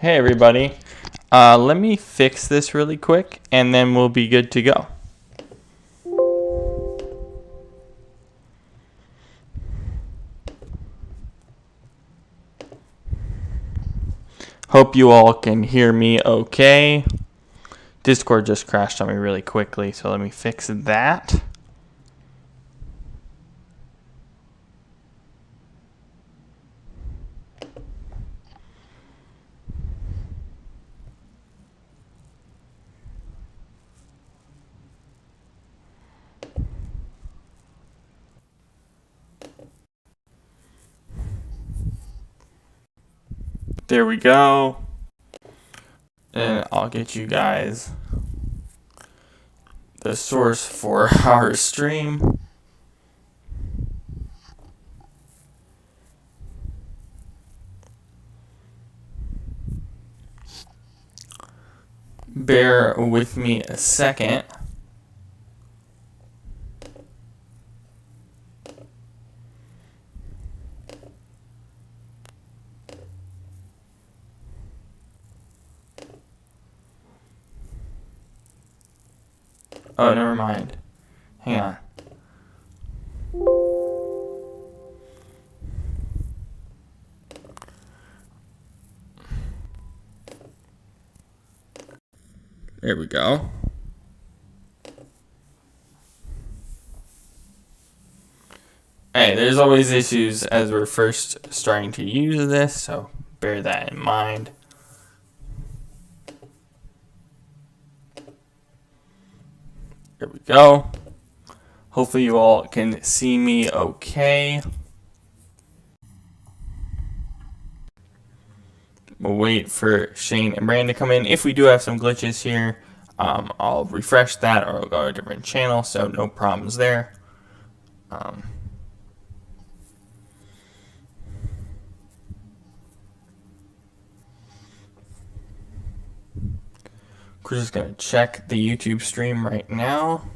Hey everybody, let me fix this really quick and then we'll be good to go. Hope you all can hear me okay. Discord just crashed on me really quickly, so let me fix that. There we go. And I'll get you guys the source for our stream. Bear with me a second. Oh, never mind. Hang on. There we go. Hey, there's always issues as we're first starting to use this, so bear that in mind. There we go. Hopefully you all can see me okay. We'll wait for Shane and Brandon to come in. If we do have some glitches here, I'll refresh that or I'll go to a different channel, so no problems there. We're just going to check the YouTube stream right now.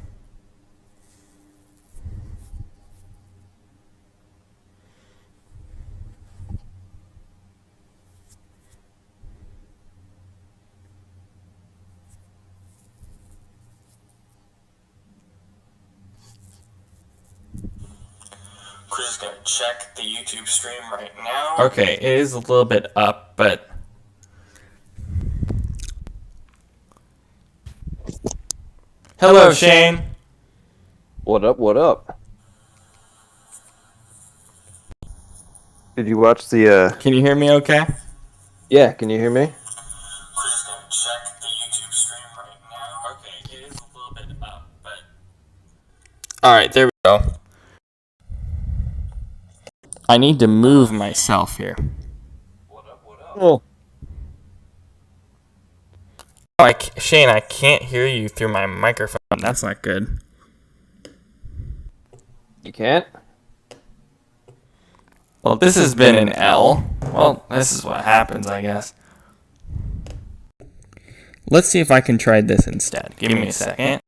We're just going to check the YouTube stream right now. Okay, it is a little bit up, but... Hello, Shane. What up, what up? Did you watch the, Can you hear me okay? Yeah, can you hear me? We're just going to check the YouTube stream right now. Okay, it is a little bit up, but... Alright, there we go. I need to move myself here. What up, what up? Oh. Shane, I can't hear you through my microphone. That's not good. You can't? Well, this has been an L. Well, this is what happens, I guess. Let's see if I can try this instead. Give me a second.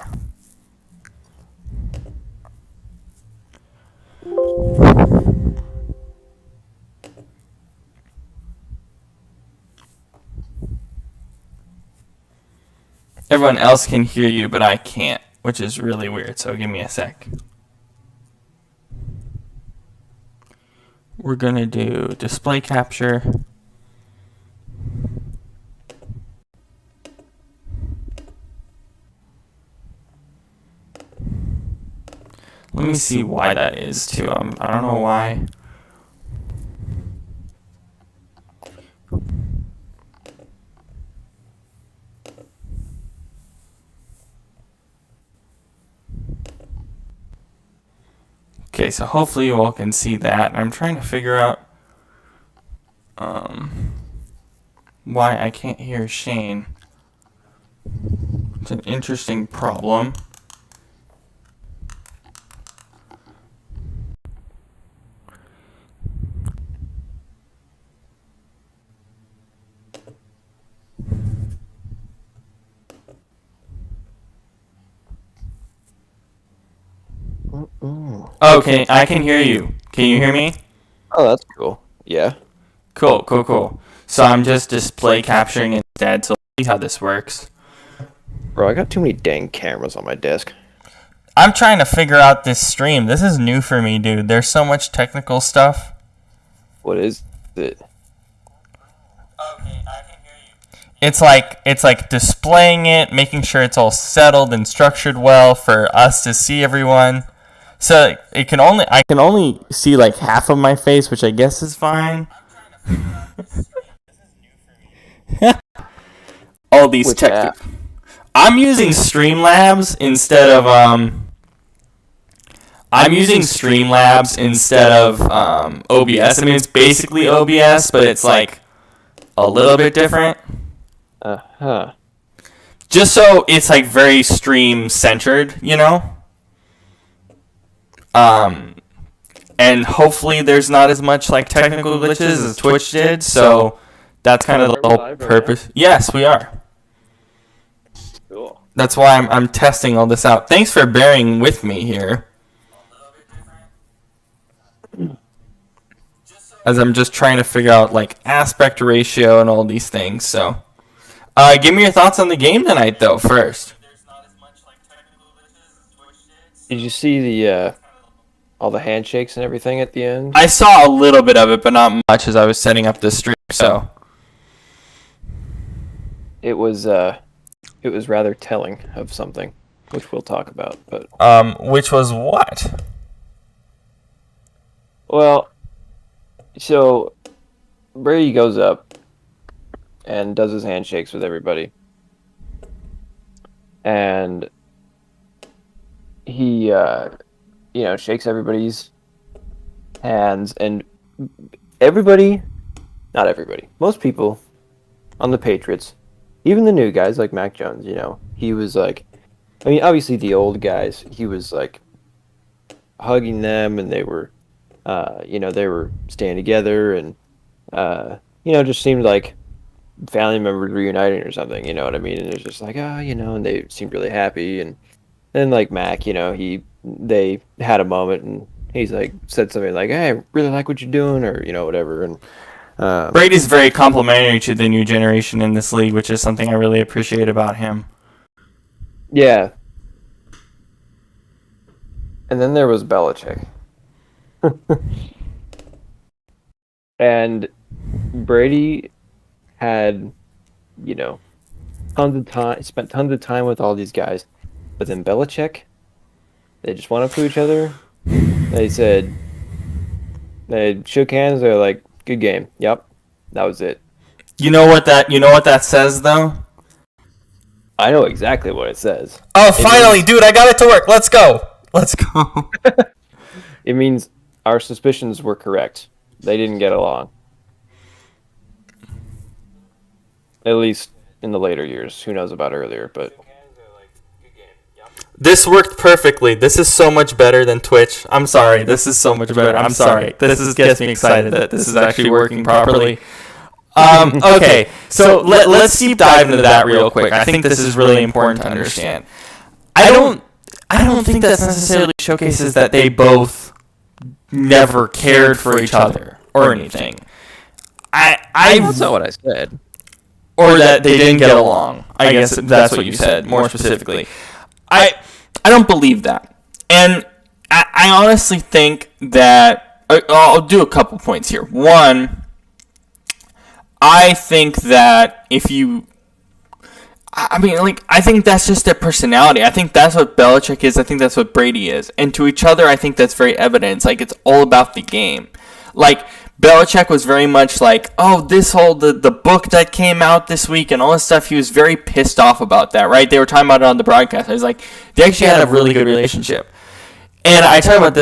Everyone else can hear you, but I can't, which is really weird, so give me a sec. We're going to do display capture. Let me see why that is, too. I don't know why. Okay, so hopefully you all can see that. I'm trying to figure out why I can't hear Shane. It's an interesting problem. Okay, I can hear you. Can you hear me? Oh, that's cool. Yeah. Cool. So I'm just display capturing instead. So let's see how this works. Bro, I got too many dang cameras on my desk. I'm trying to figure out this stream. This is new for me, dude. There's so much technical stuff. What is it? Okay, I can hear you. It's like displaying it, making sure it's all settled and structured well for us to see everyone. So I can only see like half of my face, which I guess is fine. All these Which tech. app? I'm using Streamlabs instead of OBS. I mean, it's basically OBS, but it's like a little bit different. Uh-huh. Just so it's like very stream centered, you know? And hopefully there's not as much like technical glitches as Twitch did, so that's kind of the whole purpose. Yes, we are. Cool. That's why I'm testing all this out. Thanks for bearing with me here. As I'm just trying to figure out like aspect ratio and all these things, so. Give me your thoughts on the game tonight, though, first. Did you see the all the handshakes and everything at the end? I saw a little bit of it, but not much as I was setting up the stream, so. It was rather telling of something, which we'll talk about. But Which was what? well, so Brady goes up and does his handshakes with everybody, and he shakes everybody's hands, and not everybody, most people on the Patriots, even the new guys like Mac Jones, he was like, I mean, obviously the old guys, he was like hugging them, and they were staying together, and just seemed like family members reuniting or something, you know what I mean? And it's just like, and they seemed really happy. And then like Mac, they had a moment, and he's like said something like, "Hey, I really like what you're doing," or whatever. And Brady's very complimentary to the new generation in this league, which is something I really appreciate about him. Yeah. And then there was Belichick. And Brady had, tons of time, spent tons of time with all these guys. But then Belichick, they just went up to each other. They shook hands. They're like, "Good game." Yep. That was it. You know what that says, though? I know exactly what it says. Oh, finally, dude, I got it to work. Let's go. Let's go. It means our suspicions were correct. They didn't get along. At least in the later years. Who knows about earlier, but... This worked perfectly. This is so much better than Twitch. I'm sorry. This is so much better. I'm sorry. This gets me excited that this is actually working properly. Okay, so let's deep dive into that real quick. I think this is really important to understand. I don't think that necessarily showcases that they both never cared for each other or anything. That's not what I said. Or that they didn't get along. I guess that's what you said, more specifically. I don't believe that. And I honestly think that... I'll do a couple points here. One, I think that if you... I think that's just their personality. I think that's what Belichick is. I think that's what Brady is. And to each other, I think that's very evident. It's all about the game. Belichick was very much like, oh, this whole, the book that came out this week and all this stuff, he was very pissed off about that, right? They were talking about it on the broadcast. I was like, they actually had a really good relationship. And I talked about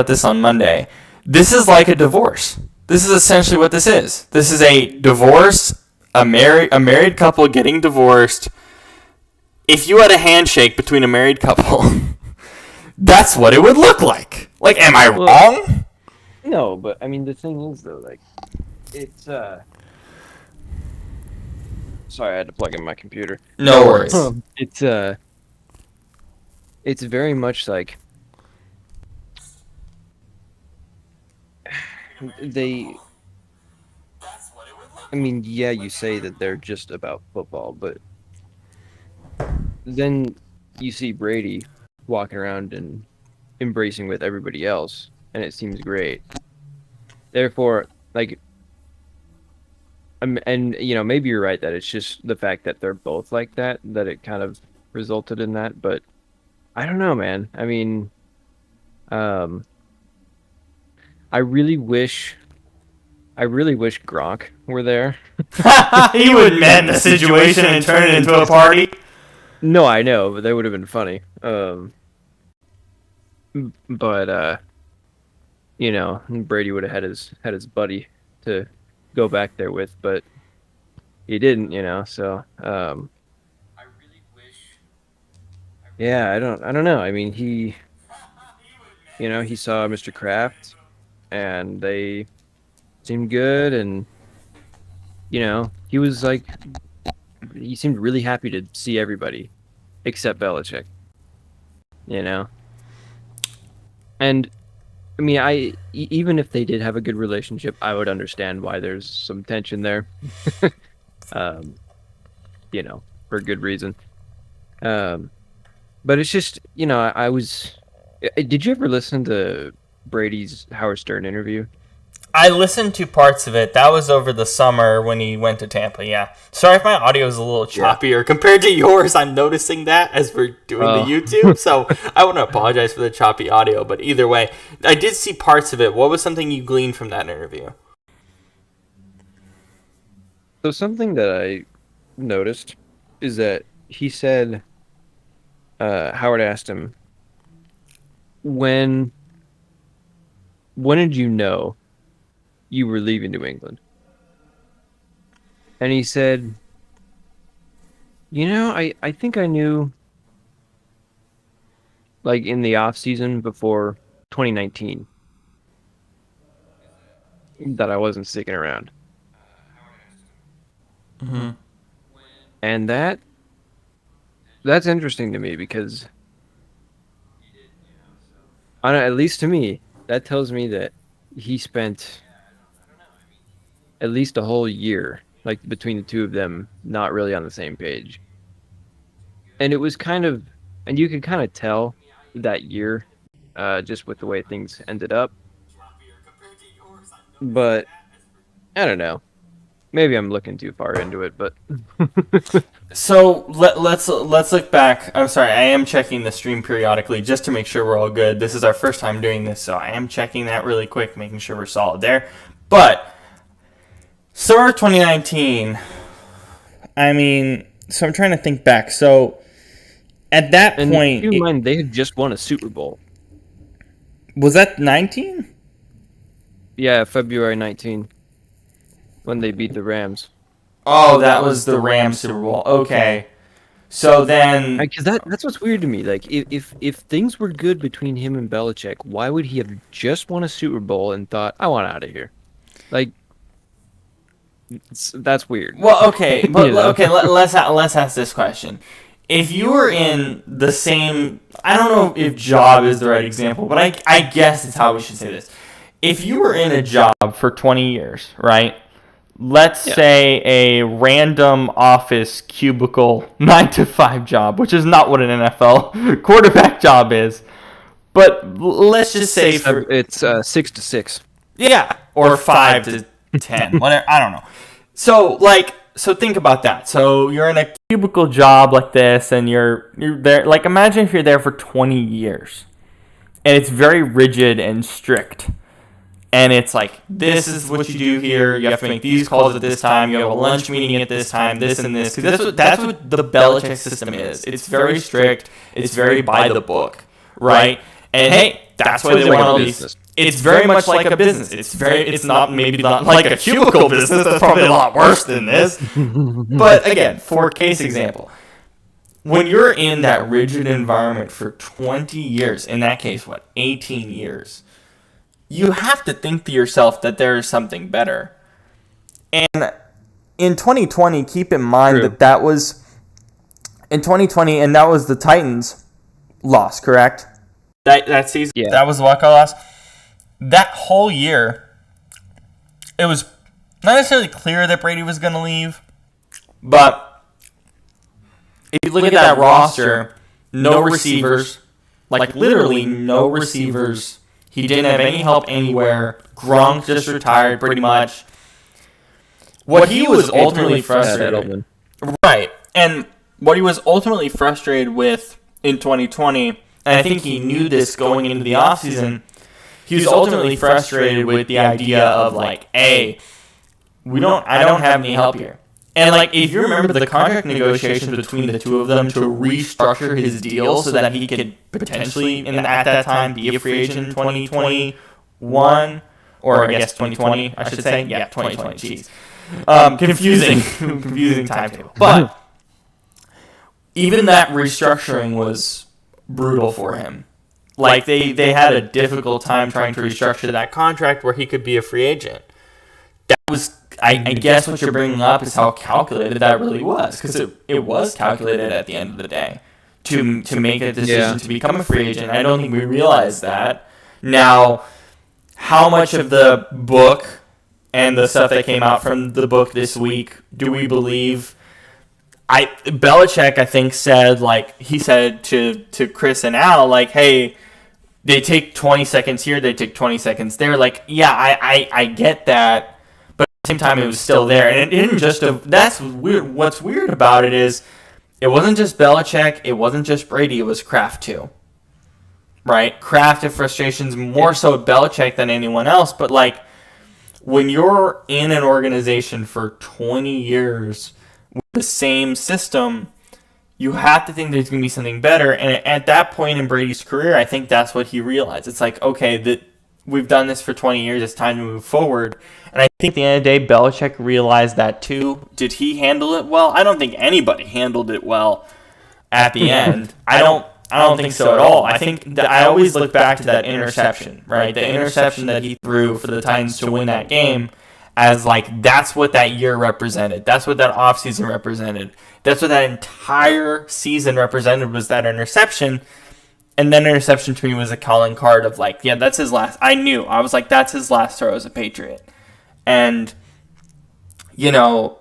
this on Monday. This is like a divorce. This is essentially what this is. This is a divorce, a married couple getting divorced. If you had a handshake between a married couple, that's what it would look like. Am I wrong? No, but I mean the thing is though, it's sorry, I had to plug in my computer. No worries. It's very much like they. That's what it would look I mean, yeah, you say that they're just about football, but then you see Brady walking around and embracing with everybody else, and it seems great. Therefore, like, and maybe you're right that it's just the fact that they're both like that it kind of resulted in that. But I don't know, man. I mean, um, I really wish Gronk were there. He would mend the situation and turn it into a party. No, I know, but that would have been funny. But Brady would have had his buddy to go back there with, but he didn't, So, I really wish. Yeah, I don't know. I mean, he saw Mr. Kraft, and they seemed good, and he was like, he seemed really happy to see everybody, except Belichick. And I mean, even if they did have a good relationship, I would understand why there's some tension there. um, for good reason. But it's just, I was. Did you ever listen to Brady's Howard Stern interview? I listened to parts of it. That was over the summer when he went to Tampa, yeah. Sorry if my audio is a little choppier compared to yours. I'm noticing that as we're doing the YouTube. So I want to apologize for the choppy audio. But either way, I did see parts of it. What was something you gleaned from that interview? So something that I noticed is that he said, Howard asked him, when did you know you were leaving New England? And he said, I think I knew, like, in the off season before 2019, that I wasn't sticking around. Mm-hmm. And that's interesting to me because, at least to me, that tells me that he spent at least a whole year, like, between the two of them, not really on the same page. And it was and you could kind of tell that year, just with the way things ended up. But I don't know. Maybe I'm looking too far into it, but So let's look back. I'm sorry, I am checking the stream periodically just to make sure we're all good. This is our first time doing this, so I am checking that really quick, making sure we're solid there. But summer 2019. I mean, so I'm trying to think back. So at that point, keep in mind they had just won a Super Bowl. Was that 19? Yeah, February 19. When they beat the Rams. Oh, that was the Rams Super Bowl. Okay. So then... Because that's what's weird to me. Like, if things were good between him and Belichick, why would he have just won a Super Bowl and thought, I want out of here? Like, that's weird. Well, okay. But, let's ask this question. If you were in the same... I don't know if job is the right example, but I guess it's how we should say this. If you were in a job for 20 years, right? Let's say a random office cubicle 9-to-5 job, which is not what an NFL quarterback job is. But let's just say it's 6 to 6. Yeah, or 5 to 10, whatever. I don't know. So think about that. So you're in a cubicle job like this, and you're there. Like, imagine if you're there for 20 years, and it's very rigid and strict. And it's like, this is what you do here. You have to make these calls at this time. You have a lunch meeting at this time, this and this. Because that's what the Belichick system is. It's very strict. It's very by the book, right? And hey, that's why they want all these. It's very much like a business. It's not like a cubicle business. That's probably a lot worse than this. But again, for case example, when you're in that rigid environment for 20 years, in that case, 18 years, you have to think to yourself that there is something better. And in 2020, keep in mind that was in 2020, and that was the Titans' loss, correct? That season, that was the wild card loss. That whole year, it was not necessarily clear that Brady was going to leave, but if you look at that roster, no receivers, like literally no receivers. He didn't have any help anywhere. Gronk just retired pretty much. What he was ultimately frustrated, right, and what he was ultimately frustrated with in 2020, and I think he knew this going into the offseason, he was ultimately frustrated with the idea of like, hey, I don't have any help here. And like, if you remember the contract negotiations between the two of them to restructure his deal so that he could potentially, at that time, be a free agent in 2021, or I guess 2020, I should say. Yeah, 2020. Jeez, confusing timetable. But even that restructuring was brutal for him. Like they had a difficult time trying to restructure that contract where he could be a free agent. That was, I guess what you're bringing up is how calculated that really was, because it was calculated at the end of the day to make a decision to become a free agent. I don't think we realized that. Now, how much of the book and the stuff that came out from the book this week do we believe? Belichick, I think, said, like, he said to Chris and Al, like, hey, they take 20 seconds here, they take 20 seconds there. Like, yeah, I get that. But at the same time, it was still there. And it didn't just... That's weird. What's weird about it is it wasn't just Belichick. It wasn't just Brady. It was Kraft, too. Right? Kraft had frustrations more so with Belichick than anyone else. But, like, when you're in an organization for 20 years with the same system, you have to think there's going to be something better. And at that point in Brady's career, I think that's what he realized. It's like, okay, that we've done this for 20 years. It's time to move forward. And I think at the end of the day, Belichick realized that too. Did he handle it well? I don't think anybody handled it well at the end. I don't think so at all. I think that I always look back to that interception, right? The interception that he threw for the Titans to win that game as like, that's what that year represented. That's what that offseason represented. That's what that entire season represented, was that interception. And that interception to me was a calling card of like, yeah, that's his last. I knew. I was like, that's his last throw as a Patriot. And, you know,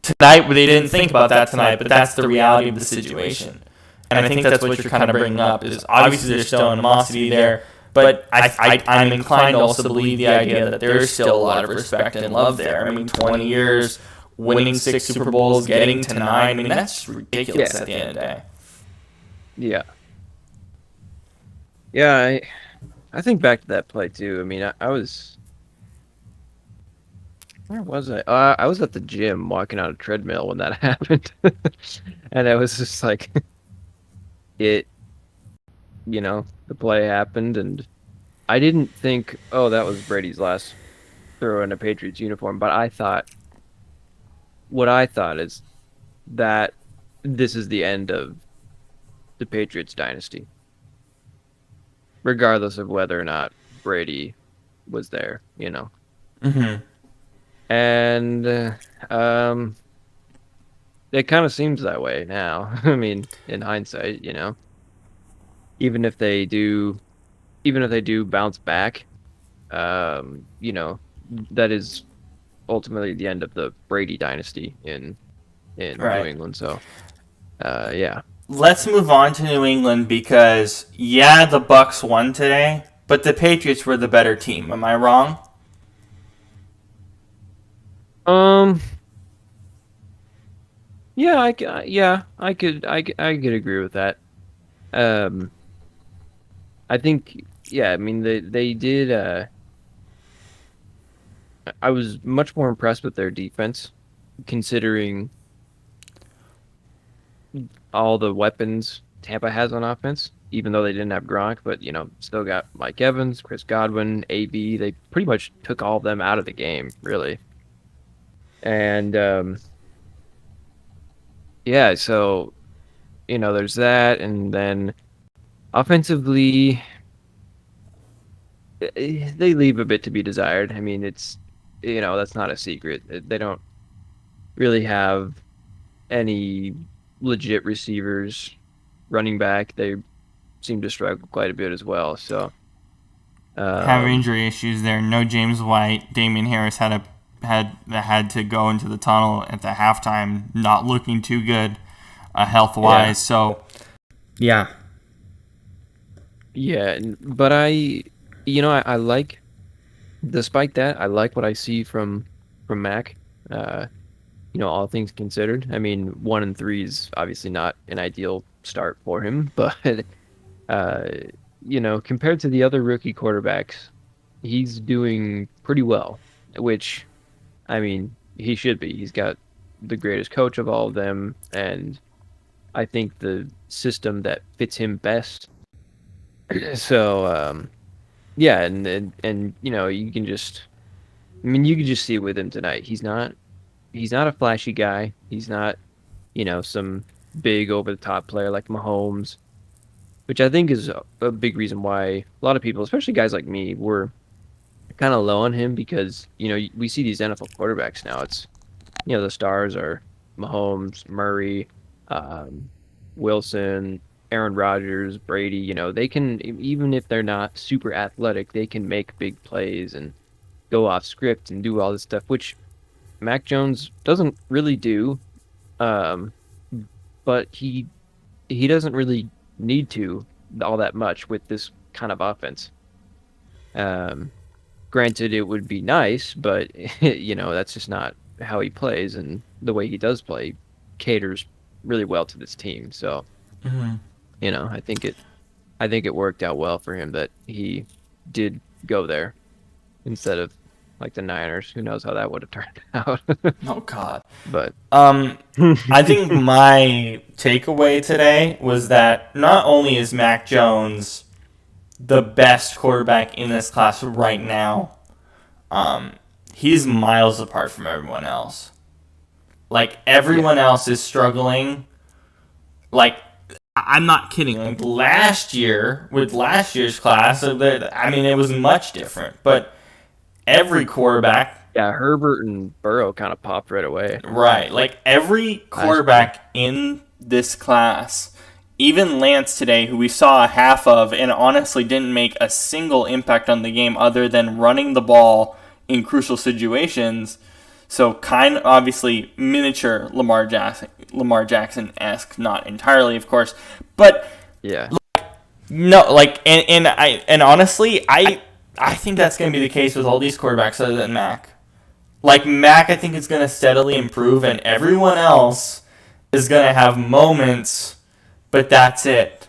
tonight, they didn't think about that tonight, but that's the reality of the situation. And I think that's what you're kind of bringing up, is obviously there's still animosity there, but I'm inclined to also believe the idea that there is still a lot of respect and love there. I mean, 20 years, winning 6 Super Bowls, getting to 9, I mean, that's just ridiculous at the end of the day. Yeah. Yeah, I think back to that play, too. I mean, I was... Where was I? I was at the gym walking on a treadmill when that happened. And I was just like... the play happened, and I didn't think, oh, that was Brady's last throw in a Patriots uniform, but what I thought is that this is the end of the Patriots dynasty, regardless of whether or not Brady was there, Mm-hmm. And it kind of seems that way now. I mean, in hindsight, even if they do bounce back, that is ultimately the end of the Brady dynasty in Right. New England. So, yeah. Let's move on to New England because, yeah, the Bucs won today, but the Patriots were the better team. Am I wrong? Yeah, I could agree with that. I think, yeah, I mean, they did. I was much more impressed with their defense, considering all the weapons Tampa has on offense. Even though they didn't have Gronk, but still got Mike Evans, Chris Godwin, AB. They pretty much took all of them out of the game, really. And yeah, so there's that, and then offensively, they leave a bit to be desired. I mean, it's that's not a secret. They don't really have any legit receivers. Running back, they seem to struggle quite a bit as well. So have injury issues there. No James White. Damian Harris had a had to go into the tunnel at the halftime, not looking too good, health wise. Yeah. So, yeah. Yeah, but I like, despite that, I like what I see from Mac. All things considered. I mean, 1-3 is obviously not an ideal start for him, but compared to the other rookie quarterbacks, he's doing pretty well, which, I mean, he should be. He's got the greatest coach of all of them, and I think the system that fits him best. So, yeah, and you can just see it with him tonight. He's not a flashy guy. He's not, some big over the top player like Mahomes, which I think is a big reason why a lot of people, especially guys like me, were kind of low on him because, we see these NFL quarterbacks now. It's, the stars are Mahomes, Murray, Wilson, Aaron Rodgers, Brady. They can, even if they're not super athletic, they can make big plays and go off script and do all this stuff, which Mac Jones doesn't really do. But he doesn't really need to all that much with this kind of offense. Granted, it would be nice, but that's just not how he plays, and the way he does play caters really well to this team. So, I think it worked out well for him that he did go there instead of like the Niners. Who knows how that would have turned out? Oh God! But I think my takeaway today was that not only is Mac Jones the best quarterback in this class right now, he's miles apart from everyone else. Like, everyone else is struggling. Like, I'm not kidding. Like, last year, with last year's class, I mean, it was much different. But every quarterback... Yeah, Herbert and Burrow kind of popped right away. Right. Like, every quarterback in this class, even Lance today, who we saw half of and honestly didn't make a single impact on the game other than running the ball in crucial situations... So kind of obviously miniature Lamar Jackson-esque, not entirely, of course, but yeah, and honestly, I think that's going to be the case with all these quarterbacks other than Mac. Like Mac, I think is going to steadily improve, and everyone else is going to have moments, but that's it.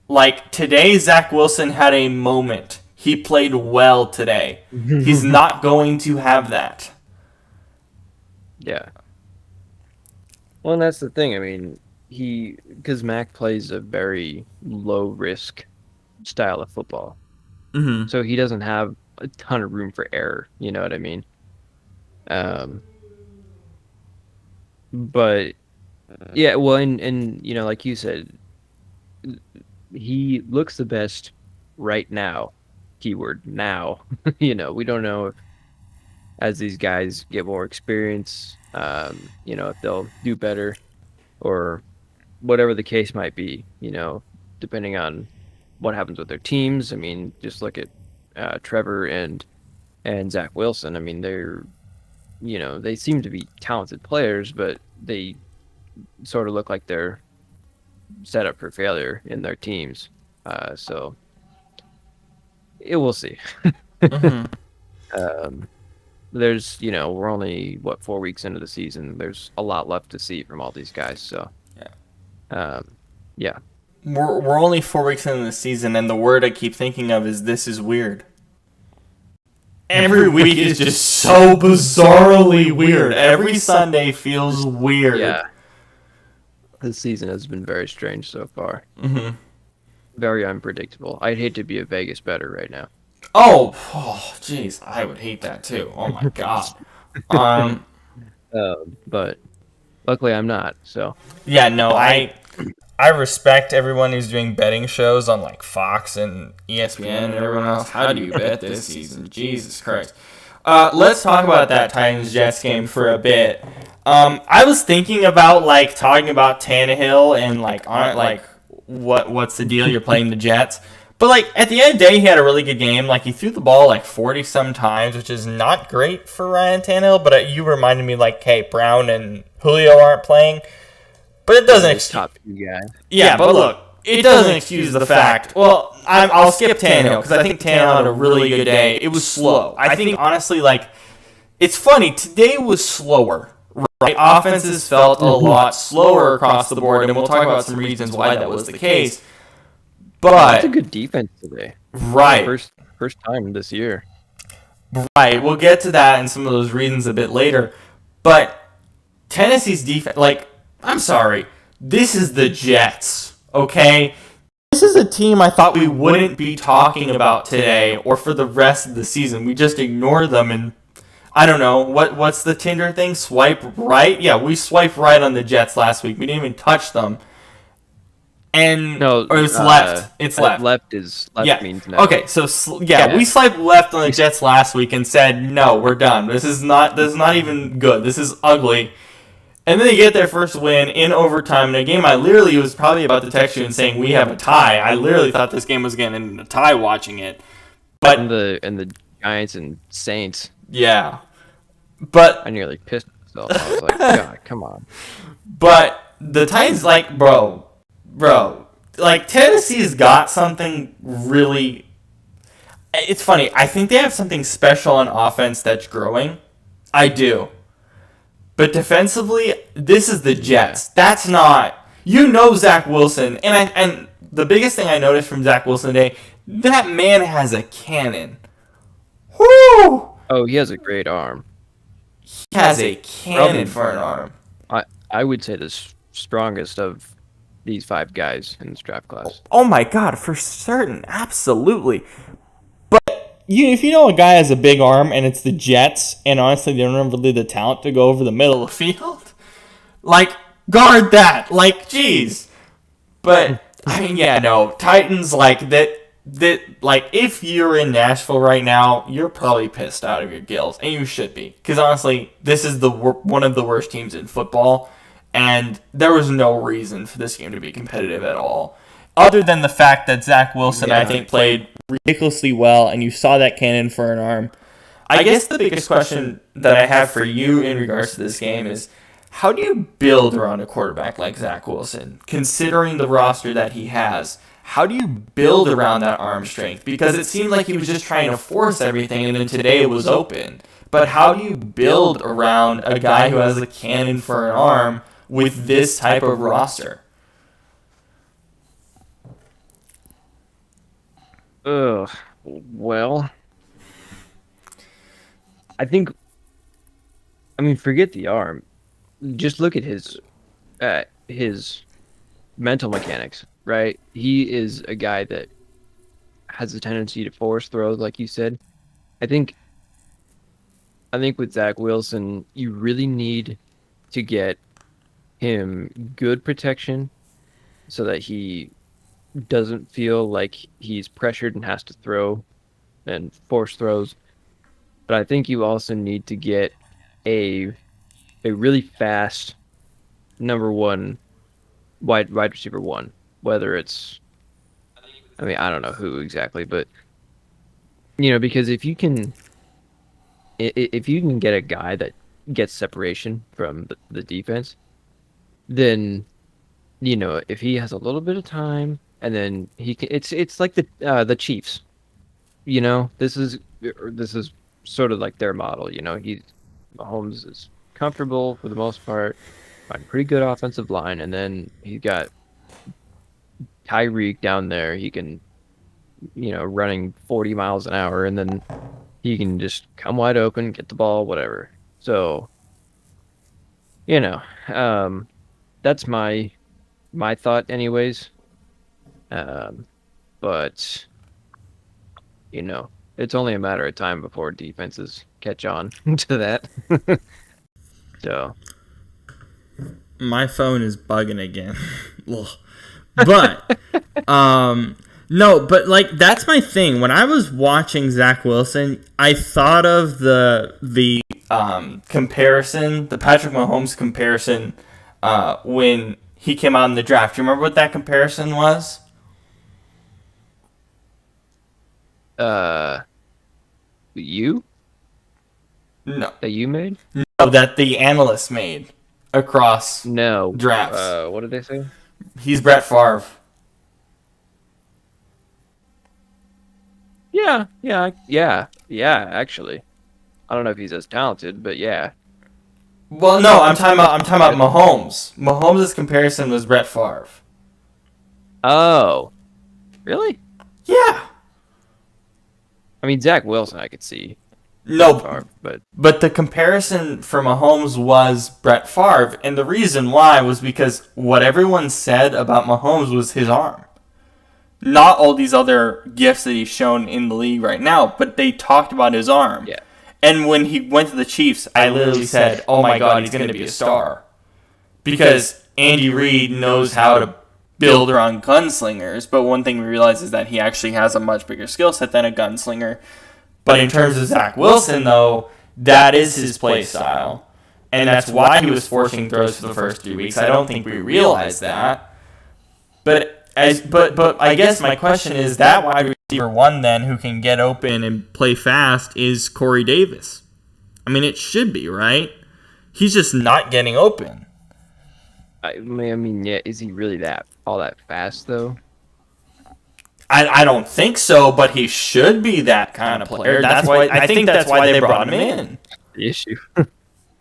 Like today, Zach Wilson had a moment. He played well today. He's not going to have that. Yeah. Well, and that's the thing. I mean, because Mac plays a very low risk style of football, so he doesn't have a ton of room for error. You know what I mean? But yeah, well, and like you said, he looks the best right now. Keyword now. We don't know if, as these guys get more experience, if they'll do better or whatever the case might be, depending on what happens with their teams. I mean, just look at Trevor and Zach Wilson. I mean, they're, they seem to be talented players, but they sort of look like they're set up for failure in their teams. So we'll see. There's, we're only 4 weeks into the season. There's a lot left to see from all these guys. So, yeah. We're only 4 weeks into the season, and the word I keep thinking of is "this is weird." Every week is just so bizarrely weird. Every Sunday feels weird. Yeah. This season has been very strange so far. Very unpredictable. I'd hate to be a Vegas bettor right now. Oh, jeez, I would hate that too. Oh my god. But luckily I'm not. So yeah, no, I respect everyone who's doing betting shows on like Fox and ESPN and everyone else. How do you bet this season? Jesus Christ. Let's talk about that Titans Jets game for a bit. I was thinking about like talking about Tannehill and like what's the deal? You're playing the Jets. But, like, at the end of the day, he had a really good game. Like, he threw the ball, like, 40-some times, which is not great for Ryan Tannehill. But you reminded me, like, hey, Brown and Julio aren't playing. But it doesn't... top 2 guy. Yeah, but look, it doesn't excuse the fact... Well, I'll skip Tannehill, because I think Tannehill had a really good day. It was slow. I think, honestly, like... It's funny, today was slower, right? Offenses felt a lot slower across the board, and we'll talk about some reasons why that was the case. But That's a good defense today. Right. First time this year. Right. We'll get to that and some of those reasons a bit later. But Tennessee's defense, like, I'm sorry, this is the Jets, okay? This is a team I thought we wouldn't be talking about today or for the rest of the season. We just ignore them and, I don't know, what's the Tinder thing? Swipe right? Yeah, we swiped right on the Jets last week. We didn't even touch them. And no, or it's left. It's left. Left means no. Okay, so we swiped left on the Jets last week and said no, we're done. This is not even good. This is ugly. And then they get their first win in overtime in a game I literally was probably about to text you and saying we have a tie. I literally thought this game was going to end in a tie watching it. But and the Giants and Saints. Yeah, but I nearly pissed myself. I was like, God, come on. But the Titans, like, bro, like, Tennessee's got something really... It's funny. I think they have something special on offense that's growing. I do. But defensively, this is the Jets. That's not... You know Zach Wilson. And the biggest thing I noticed from Zach Wilson today, that man has a cannon. Whoo! Oh, he has a great arm. He has a cannon for an arm. I would say the strongest of these 5 guys in this draft class. Oh my God, for certain, absolutely. But if you know a guy has a big arm and it's the Jets, and honestly they don't have really the talent to go over the middle of the field, like, guard that. Like, geez. But I mean, yeah, no, Titans, like that. Like, if you're in Nashville right now, you're probably pissed out of your gills, and you should be, because honestly, this is one of the worst teams in football. And there was no reason for this game to be competitive at all, other than the fact that Zach Wilson, I think, played ridiculously well, and you saw that cannon for an arm. I guess the biggest question that I have for you in regards to this game is, how do you build around a quarterback like Zach Wilson, considering the roster that he has? How do you build around that arm strength? Because it seemed like he was just trying to force everything, and then today it was open. But how do you build around a guy who has a cannon for an arm with this type of roster? Well, forget the arm. Just look at his mental mechanics, right? He is a guy that has a tendency to force throws, like you said. I think with Zach Wilson, you really need to get him good protection so that he doesn't feel like he's pressured and has to throw and force throws. But I think you also need to get a really fast number 1 wide receiver 1, whether it's, I don't know who exactly, but because if you can get a guy that gets separation from the defense, then if he has a little bit of time, and then he can, it's like the Chiefs. This is sort of like their model. Mahomes is comfortable for the most part, on pretty good offensive line, and then he got Tyreek down there. He can, running 40 miles an hour, and then he can just come wide open, get the ball, whatever. So, that's my thought anyways. But it's only a matter of time before defenses catch on to that. So my phone is bugging again. But no, but like, that's my thing. When I was watching Zach Wilson, I thought of the comparison, the Patrick Mahomes comparison, when he came out in the draft. Do you remember what that comparison was? Uh, you No, that you made? no, that the analysts made across No. drafts. What did they say? He's Brett Favre. Yeah. Actually, I don't know if he's as talented, but yeah. Well, no, I'm talking about Mahomes. Mahomes' comparison was Brett Favre. Oh, really? Yeah. I mean, Zach Wilson, I could see, No, but but the comparison for Mahomes was Brett Favre, and the reason why was because what everyone said about Mahomes was his arm. Not all these other gifts that he's shown in the league right now, but they talked about his arm. yeah. And when he went to the Chiefs, I literally said, "Oh my God, he's going to be a star," because Andy Reid knows how to build around gunslingers. But one thing we realize is that he actually has a much bigger skill set than a gunslinger. But in terms of Zach Wilson, though, that is his play style, and that's why he was forcing throws for the first 3 weeks. I don't think we realized that. But I guess my question is that wide receiver one then who can get open and play fast is Corey Davis. I mean, it should be, right? He's just not getting open. I mean, yeah. Is he really all that fast though? I don't think so, but he should be that kind of player. That's why I think that's why they brought him in. The issue.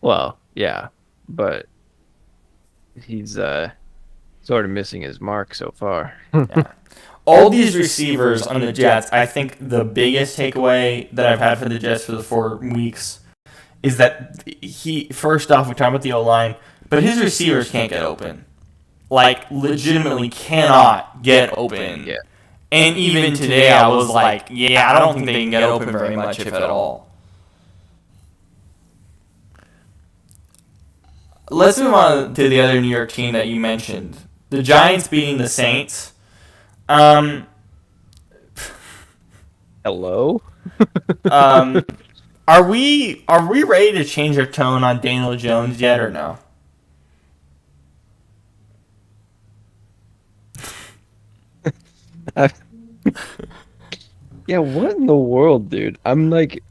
Well, yeah, but he's sort of missing his mark so far. Yeah. All these receivers on the Jets, I think the biggest takeaway that I've had for the Jets for the 4 weeks is that first off, we talk about the O-line, but his receivers can't get open. Like, legitimately cannot get open. Yeah. And even today, I was like, yeah, I don't think they can get open very much, if at all. Let's move on to the other New York team that you mentioned. The Giants beating the Saints. Hello? Are we ready to change our tone on Daniel Jones yet or no? Yeah, what in the world, dude? I'm like,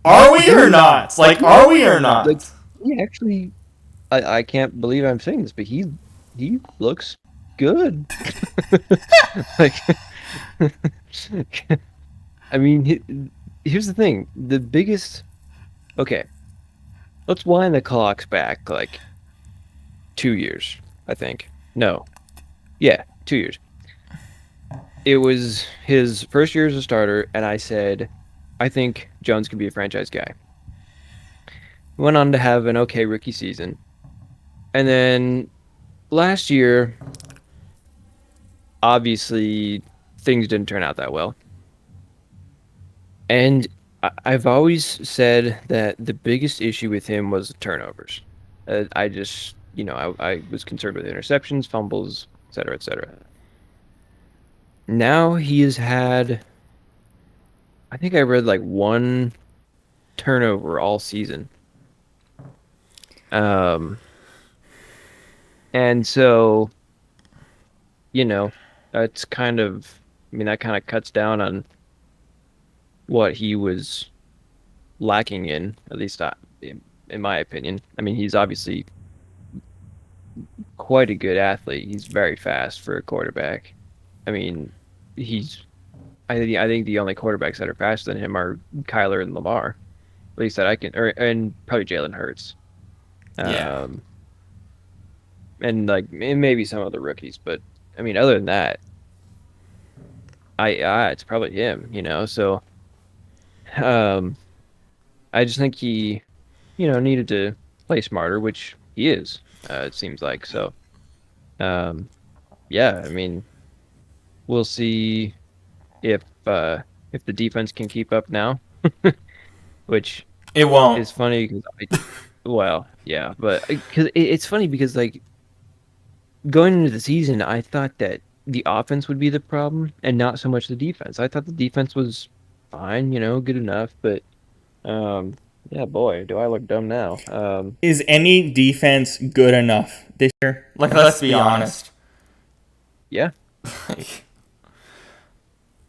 Are we or not? Like, are we or not? like, he actually, I can't believe I'm saying this, but he looks good. Like, I mean, here's the thing: the biggest. Okay, let's wind the clocks back like 2 years. I think no, yeah, 2 years. It was his first year as a starter, and I said, I think Jones can be a franchise guy. Went on to have an okay rookie season. And then last year, obviously, things didn't turn out that well. And I've always said that the biggest issue with him was the turnovers. I just, I was concerned with interceptions, fumbles, et cetera, et cetera. Now he has had, I think I read like one turnover all season. And so, that's kind of, that kind of cuts down on what he was lacking in, at least in my opinion. I mean, he's obviously quite a good athlete. He's very fast for a quarterback. I mean, I think the only quarterbacks that are faster than him are Kyler and Lamar. At least that I can, and probably Jalen Hurts. Yeah. And maybe some other rookies, but I mean, other than that, it's probably him. So, I just think he, needed to play smarter, which he is. It seems like so. Yeah, I mean, we'll see if the defense can keep up now, which It won't. is funny because well, yeah, but because it's funny because going into the season, I thought that the offense would be the problem and not so much the defense. I thought the defense was fine, good enough, but yeah, boy, do I look dumb now. Is any defense good enough this year? Like, let's be honest. Yeah.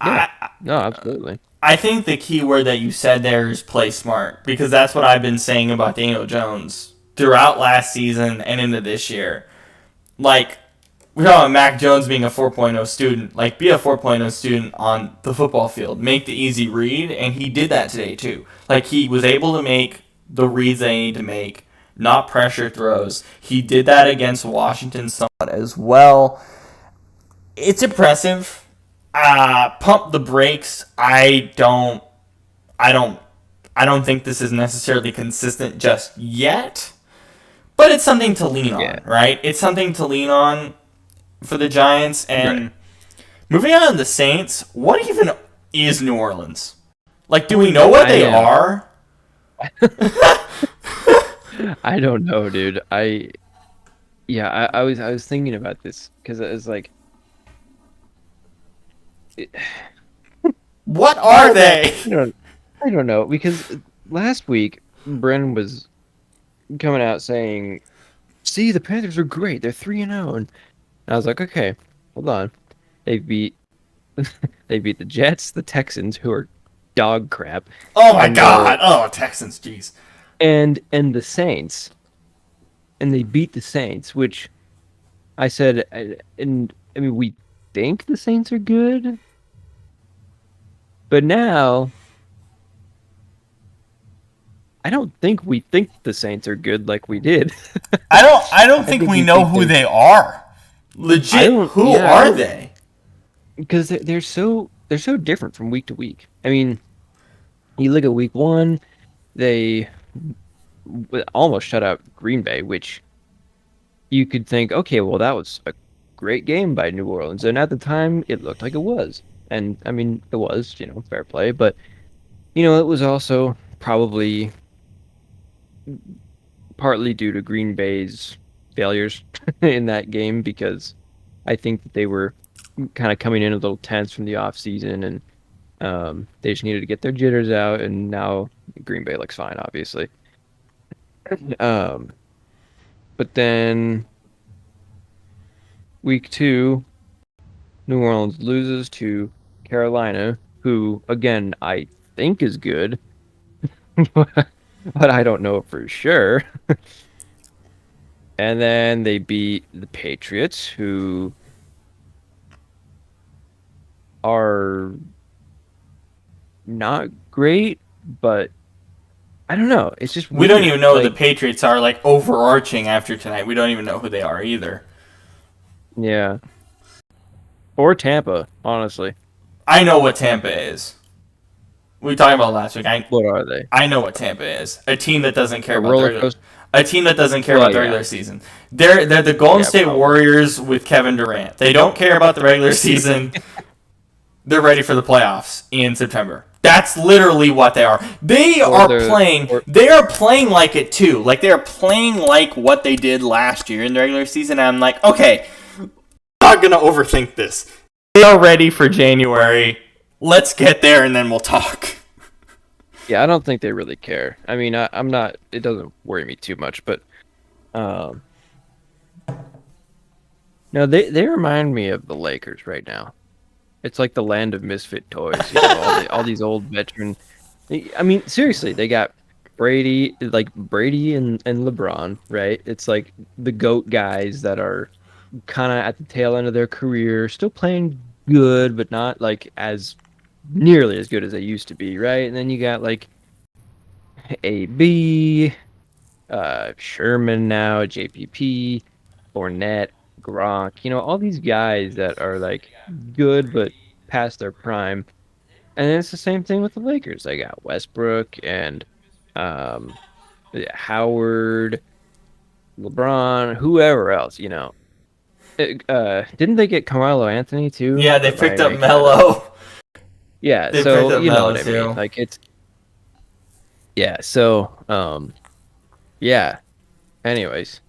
Yeah. No, absolutely. I think the key word that you said there is play smart, because that's what I've been saying about Daniel Jones throughout last season and into this year. Like, we're talking about Mac Jones being a 4.0 student. Like, be a 4.0 student on the football field. Make the easy read, and he did that today, too. Like, he was able to make the reads they need to make, not pressure throws. He did that against Washington somewhat as well. It's impressive. Pump the brakes. I don't think this is necessarily consistent just yet, but it's something to lean on, right? It's something to lean on for the Giants. And moving on to the Saints, what even is New Orleans? Like, do we know what they are? I don't know, dude. I was thinking about this because it was like, what are they? I don't know, because last week Bren was coming out saying, "See, the Panthers are great. They're 3-0," and I was like, "Okay, hold on. They beat they beat the Jets, the Texans, who are dog crap. Oh my god! Oh, Texans, jeez. And the Saints, and they beat the Saints, which I said, and I mean, we think the Saints are good, but now I don't think we think the Saints are good like we did. I don't think we know who they are. Legit, who are they? Because they're so different from week to week. I mean, you look at week 1, they almost shut out Green Bay, which you could think, okay, well, that was a great game by New Orleans, and at the time it looked like it was. And I mean, it was, fair play, but it was also probably partly due to Green Bay's failures in that game, because I think that they were kind of coming in a little tense from the off season, and they just needed to get their jitters out, and now Green Bay looks fine, obviously. But then week 2, New Orleans loses to Carolina, who, again, I think is good, but I don't know for sure. And then they beat the Patriots, who are not great, but I don't know. It's just weird. We don't even know the Patriots are, like, overarching after tonight. We don't even know who they are either. Yeah. Or Tampa, honestly. I know what Tampa is. We talked about last week. What are they? I know what Tampa is. A team that doesn't care about the regular season. They're the Golden State Warriors with Kevin Durant. They don't care about the regular season. They're ready for the playoffs in September. That's literally what they are. They are playing like it too. Like, they are playing like what they did last year in the regular season. And I'm like, okay, I'm not gonna overthink this. They are ready for January. Let's get there and then we'll talk. Yeah, I don't think they really care. I mean, I'm not. It doesn't worry me too much, but no, they remind me of the Lakers right now. It's like the land of misfit toys. All these old veteran. I mean, seriously, they got Brady and LeBron, right? It's like the GOAT guys that are kind of at the tail end of their career, still playing good, but not like as nearly as good as they used to be, right? And then you got like AB, Sherman now, JPP, Fournette, Gronk, all these guys that are like good but past their prime. And then it's the same thing with the Lakers. They got Westbrook and Howard, LeBron, whoever else, didn't they get Carmelo Anthony too? Yeah, they picked up Melo. Yeah, so you know what I mean. Like, it's yeah. Anyways,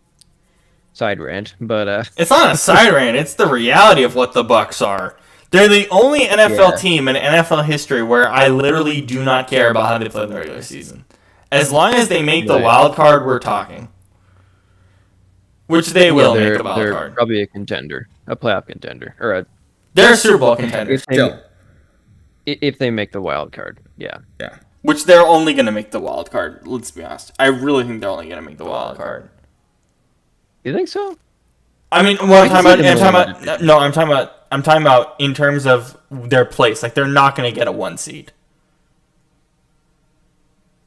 side rant, but it's not a side rant. It's the reality of what the Bucks are. They're the only NFL team in NFL history where I literally do not care about how they play in the regular season. As long as they make the wild card, we're talking. Which they will make the wild card. They're probably a contender, a playoff contender, or they're a Super Bowl contender. If they make the wild card, yeah. Yeah. Which they're only going to make the wild card. Let's be honest. I really think they're only going to make the wild card. You think so? I mean, what I'm talking about in terms of their place. Like, they're not going to get a 1 seed.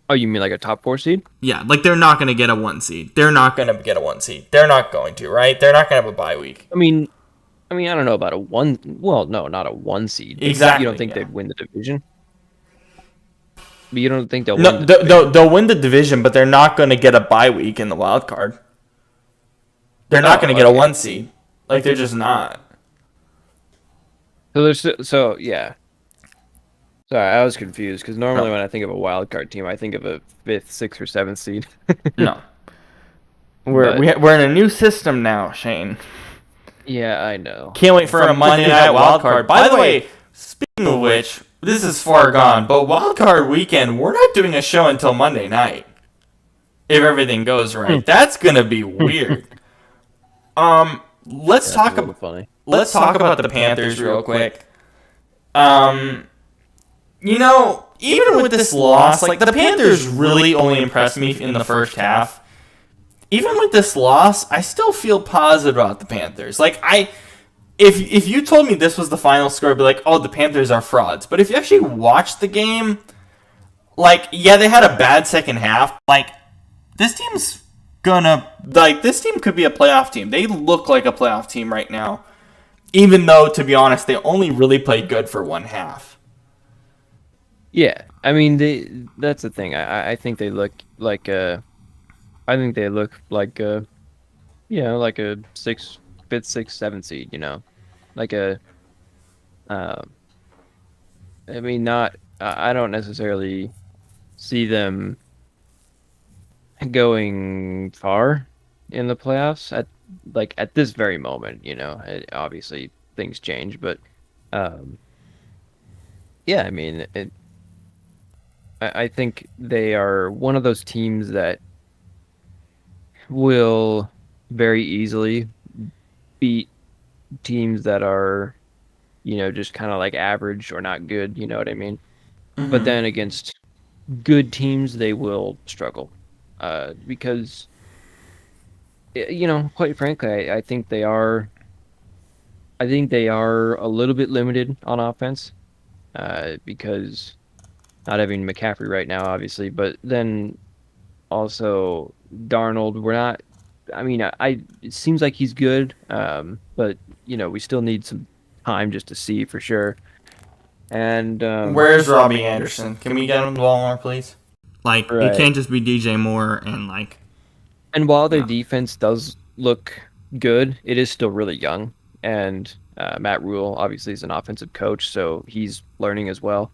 Oh, you mean like a top 4 seed? Yeah, like they're not going to get a 1 seed. They're not going to get a 1 seed. They're not going to, right? They're not going to have a bye week. I mean, I don't know about a 1. Well, no, not a 1 seed. Exactly. You don't think they'd win the division? But you don't think they'll No, win the division? they'll win the division, but they're not going to get a bye week in the wild card. They're not going to get a 1 seed. Like, they're just not. So yeah. Sorry, I was confused because normally when I think of a wild card team, I think of a 5th, 6th, or 7th seed. No. We're in a new system now, Shane. Yeah, I know. Can't wait for a Monday night wild card. By the way, speaking of which, this is far gone, but wild card weekend, we're not doing a show until Monday night. If everything goes right, that's gonna be weird. Let's talk about the Panthers real quick. Even with this loss, like the Panthers really only impressed me in the first half. Even with this loss, I still feel positive about the Panthers. Like if you told me this was the final score, I'd be like, oh, the Panthers are frauds. But if you actually watch the game, like, yeah, they had a bad second half. Like, this team could be a playoff team. They look like a playoff team right now. Even though, to be honest, they only really played good for one half. Yeah, I mean, that's the thing. I think they look like like a, like a 5th, 6th, 7th seed. Like a, I mean, not. I don't necessarily see them going far in the playoffs at this very moment. Obviously things change, but yeah, I mean, I think they are one of those teams that will very easily beat teams that are, just kind of like average or not good, you know what I mean? Mm-hmm. But then against good teams, they will struggle because, quite frankly, I think they are a little bit limited on offense because not having McCaffrey right now, obviously, but then also Darnold, it seems like he's good, but we still need some time just to see for sure. And where's Robbie Anderson? Can we get him to Walmart, please? Like, right. It can't just be DJ Moore and while their defense does look good, it is still really young. And Matt Rule obviously is an offensive coach, so he's learning as well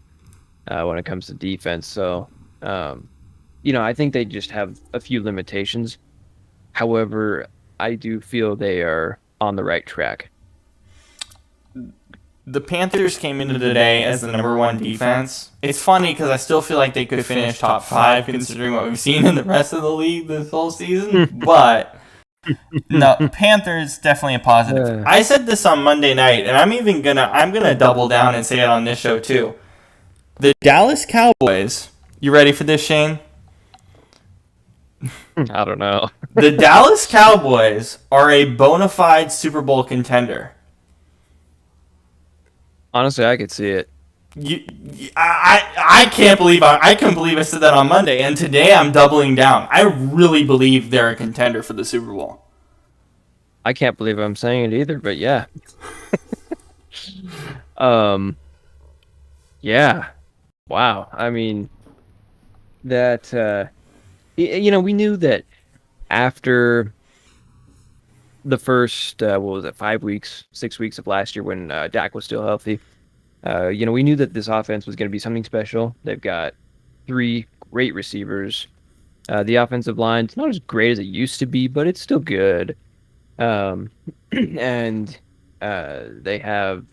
when it comes to defense. So I think they just have a few limitations. However, I do feel they are on the right track. The Panthers came into today as the number 1 defense. It's funny because I still feel like they could finish top 5 considering what we've seen in the rest of the league this whole season. But no, Panthers definitely a positive. I said this on Monday night, and I'm gonna double down and say it on this show too. The Dallas Cowboys. You ready for this, Shane? I don't know. The Dallas Cowboys are a bona fide Super Bowl contender. Honestly, I could see it. I can't believe I couldn't believe I said that on Monday, and today I'm doubling down. I really believe they're a contender for the Super Bowl. I can't believe I'm saying it either, but yeah. Yeah. Wow. I mean, that we knew that after the first 5 weeks, 6 weeks of last year when Dak was still healthy, we knew that this offense was going to be something special. They've got 3 great receivers. The offensive line's not as great as it used to be, but it's still good. And they have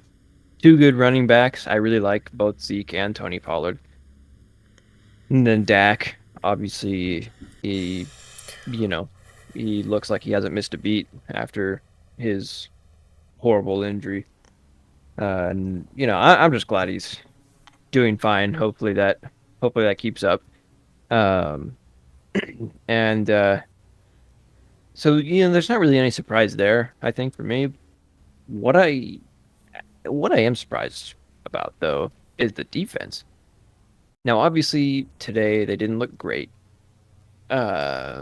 2 good running backs. I really like both Zeke and Tony Pollard. And then Dak, obviously, he looks like he hasn't missed a beat after his horrible injury. And I'm just glad he's doing fine. Hopefully that keeps up. Um, and so there's not really any surprise there. I think for me, what I what I am surprised about though is the defense. Now, obviously, today they didn't look great. I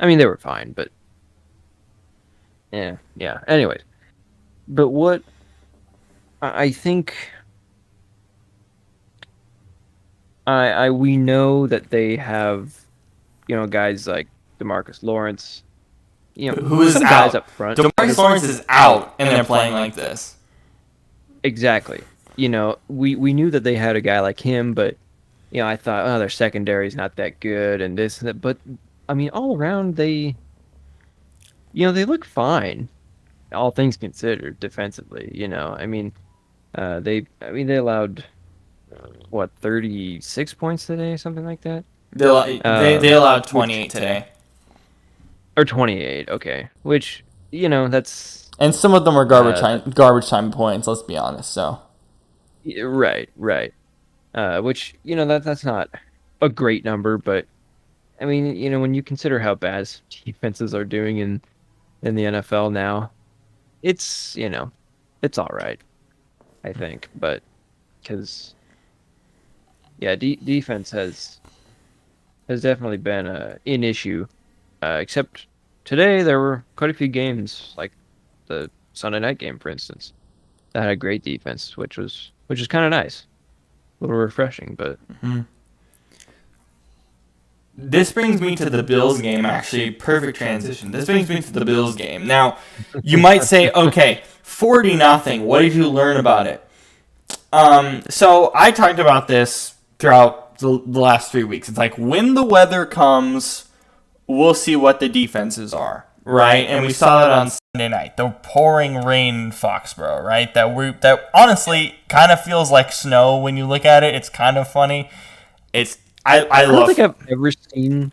mean they were fine, but yeah. Anyways, but what I think I we know that they have guys like Demarcus Lawrence, Who is some guys out? up front. Demarcus Lawrence is out, and they're playing like this. Exactly. We knew that they had a guy like him, but I thought, oh, their secondary is not that good, and this and that. But I mean, all around they look fine, all things considered, defensively. They allowed what 36 points today, something like that, They allowed 28 today. or 28. Okay, which that's And some of them were garbage time points, let's be honest, so. right. Which that's not a great number, but I mean, when you consider how bad defenses are doing in the NFL now, it's it's all right, I think. But because defense has definitely been an issue. Except today there were quite a few games, like the Sunday night game, for instance, that had a great defense, which is kind of nice, a little refreshing. But This brings me to the Bills game, actually. Perfect transition. This brings me to the Bills game. Now, you might say, okay, 40-0. What did you learn about it? So I talked about this throughout the last 3 weeks. It's like, when the weather comes, we'll see what the defenses are, right? And we saw that on Sunday night. The pouring rain in Foxborough, right? That honestly kind of feels like snow when you look at it. It's kind of funny. I don't think I've ever seen.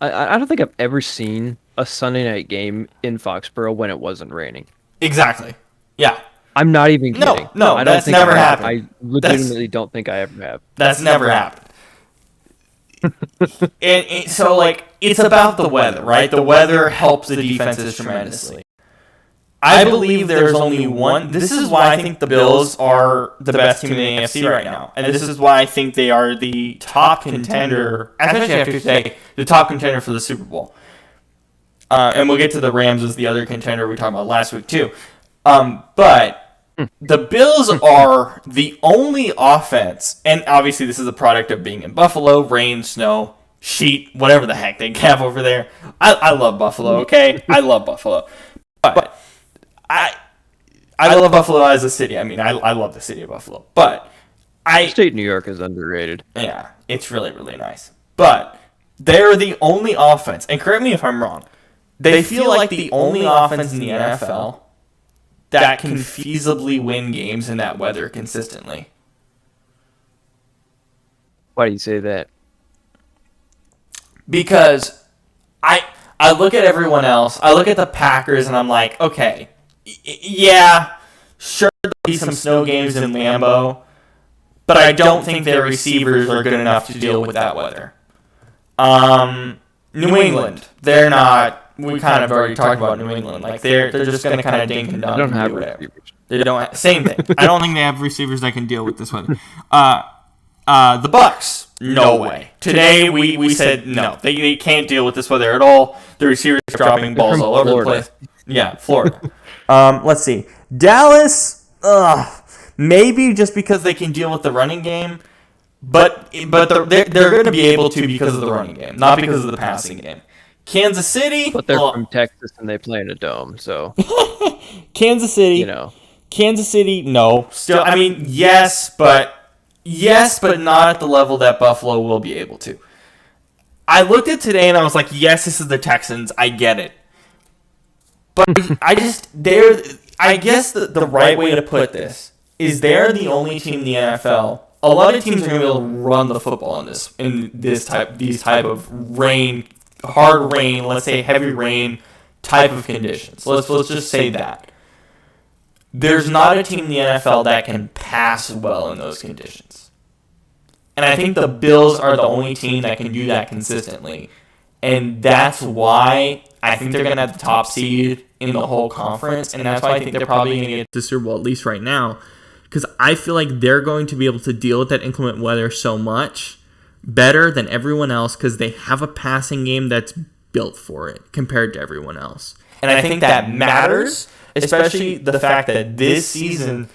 I don't think I've ever seen a Sunday night game in Foxborough when it wasn't raining. Exactly. Yeah. I'm not even kidding. No, I don't that's think never I have. happened. I legitimately don't think I ever have. That's never happened. and so, like, it's about the weather, right? The weather helps the defenses tremendously. I believe there's only one. This is why I think the Bills are the best team in the AFC right now. And this is why I think they are the top contender, especially after today, the top contender for the Super Bowl. And we'll get to the Rams as the other contender we talked about last week, too. But the Bills are the only offense, and obviously this is a product of being in Buffalo, rain, snow, sheet, whatever the heck they have over there. I love Buffalo, okay? I love Buffalo. But I love Buffalo as a city. I mean, I love the city of Buffalo. But State New York is underrated. Yeah, it's really, really nice. But they're the only offense, and correct me if I'm wrong, they feel like the only offense in the NFL that can feasibly win games in that weather consistently. Why do you say that? Because I look at everyone else, I look at the Packers, and I'm like, okay, yeah, sure, there'll be some snow games in Lambeau, but I don't think their receivers are good enough to deal with that weather. New England, they're not. We kind of already talked about New England. Like they're just going to kind of dink and dunk. They don't have whatever. receivers. They don't. Same thing. I don't think they have receivers that can deal with this weather. The Bucks, no way. Today we said no. They can't deal with this weather at all. The receivers are dropping balls all over the place. Yeah, Florida. Let's see. Dallas, maybe just because they can deal with the running game, but they're going to be able to because of the running game, not because of the passing game. Kansas City, but they're from Texas and they play in a dome, so Kansas City, Kansas City, no. Still, I mean, yes, but not at the level that Buffalo will be able to. I looked at today and I was like, yes, this is the Texans. I get it. But I guess the right way to put this is they're the only team in the NFL. A lot of teams are going to be able to run the football in these type of rain, hard rain, let's say heavy rain type of conditions. Let's just say that. There's not a team in the NFL that can pass well in those conditions. And I think the Bills are the only team that can do that consistently. And that's why I think they're going to have the top seed in the whole conference. And that's why I think they're probably going to get to Super Bowl, at least right now. Because I feel like they're going to be able to deal with that inclement weather so much better than everyone else because they have a passing game that's built for it compared to everyone else. And I think that matters, especially the fact that this season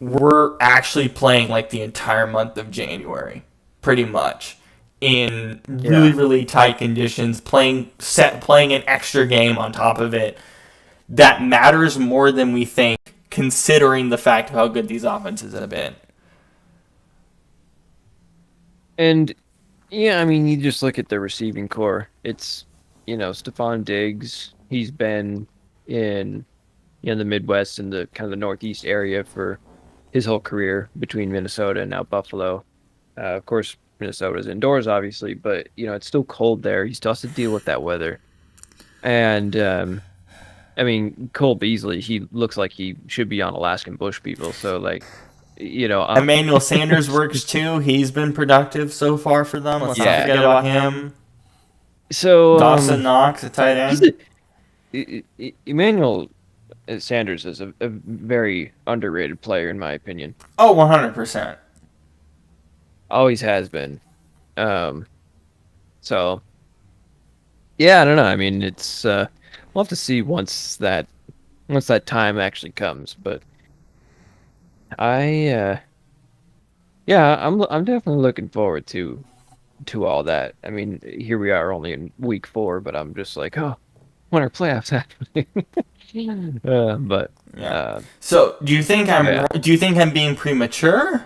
we're actually playing like the entire month of January, pretty much, in really, really tight conditions, playing an extra game on top of it. That matters more than we think, considering the fact of how good these offenses have been. And, yeah, I mean, you just look at the receiving core. It's, Stephon Diggs, he's been in the Midwest and the kind of the Northeast area for his whole career between Minnesota and now Buffalo. Of course, Minnesota's indoors, obviously, but, it's still cold there. He still has to deal with that weather. And, I mean, Cole Beasley, he looks like he should be on Alaskan Bush People. So, like, Emmanuel Sanders works too. He's been productive so far for them. Let's not forget about him. So Dawson Knox, a tight end. Emmanuel Sanders is a very underrated player, in my opinion. Oh, 100%. Always has been. So, yeah, I don't know. I mean, it's we'll have to see once that time actually comes. But I'm definitely looking forward to all that. I mean, here we are only in week 4, but I'm just like, oh, when are playoffs happening? So, do you think I'm being premature,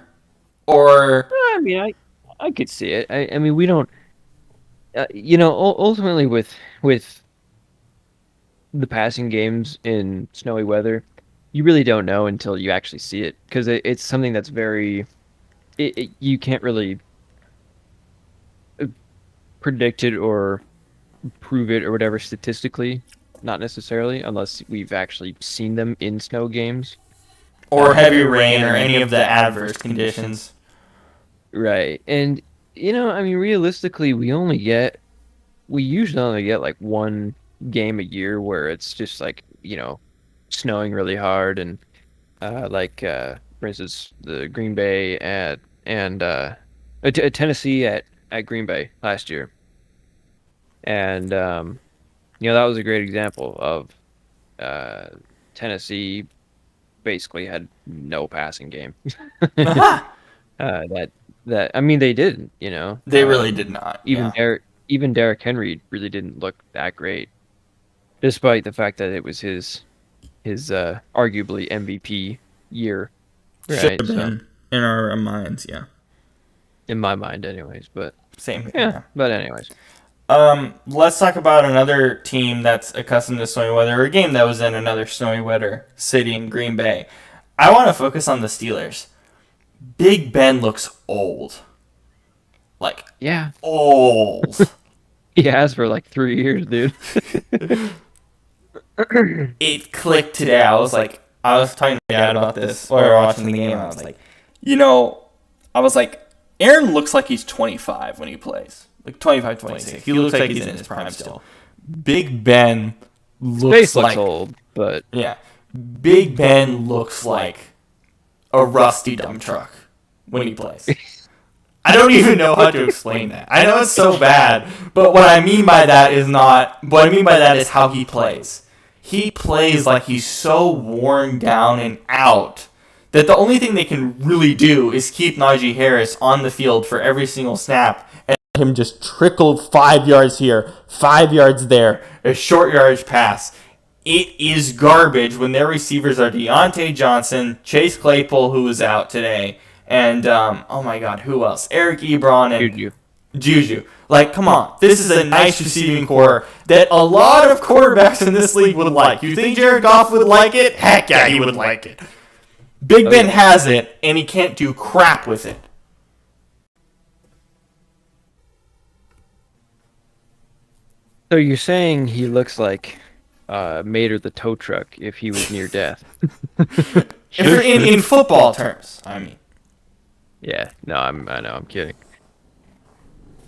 or? I mean, I could see it. I mean, we don't. Ultimately, with the passing games in snowy weather, you really don't know until you actually see it, because it's something that's very. You can't really predict it or prove it or whatever statistically, not necessarily, unless we've actually seen them in snow games or heavy rain or any of the adverse conditions. Right. And I mean, realistically, we usually only get like one game a year where it's just like, snowing really hard, and for instance, the Green Bay and Tennessee at Green Bay last year. And that was a great example of Tennessee basically had no passing game. That I mean, they didn't. They really did not. Even Derrick Henry really didn't look that great, despite the fact that it was his arguably MVP year. Right? Should have been in our minds, yeah. In my mind, anyways. But same. Yeah. But anyways. Let's talk about another team that's accustomed to snowy weather, or a game that was in another snowy weather city in Green Bay. I want to focus on the Steelers. Big Ben looks old. Like, yeah, old. He has for like 3 years, dude. It clicked today. I was talking to my dad about this while we were watching the game. I was like, Aaron looks like he's 25 when he plays. Like 25, 26. He looks like he's in his prime still. Big Ben looks looks old, but yeah. Big Ben looks like a rusty dump truck when he plays. I don't even know how to explain that. I know it's so bad, but what I mean by that is how he plays. He plays like he's so worn down and out that the only thing they can really do is keep Najee Harris on the field for every single snap and let him just trickle 5 yards here, 5 yards there, a short yardage pass. It is garbage when their receivers are Deontay Johnson, Chase Claypool, who was out today, and, oh my God, who else? Eric Ebron and Juju. Like, come on. This is a nice receiving core that a lot of quarterbacks in this league would like. You think Jared Goff would like it? Heck yeah, he would like it. Big Ben has it, and he can't do crap with it. So you're saying he looks like Mater the tow truck if he was near death? In football terms, I mean. Yeah, no, I know, I'm kidding.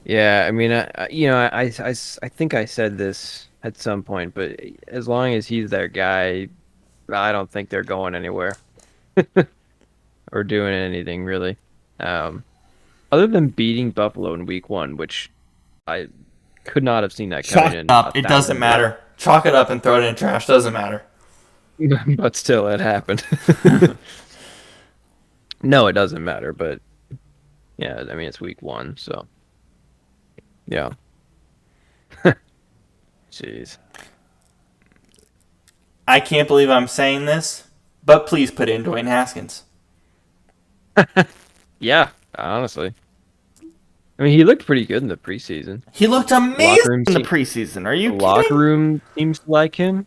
Yeah, I mean, I think I said this at some point, but as long as he's their guy, I don't think they're going anywhere or doing anything really. Um, Other than beating Buffalo in week one, which I could not have seen that coming Chalk it in up. It doesn't 1,000 matter. Chalk it up and throw it in trash. Doesn't matter. but still, it happened. No, it doesn't matter, but yeah, I mean, it's week one, so yeah. Jeez. I can't believe I'm saying this, but please put in Dwayne Haskins. Yeah, honestly. I mean, he looked pretty good in the preseason. He looked amazing Locker room in the team- preseason. Are The you locker kidding? room seems to like him.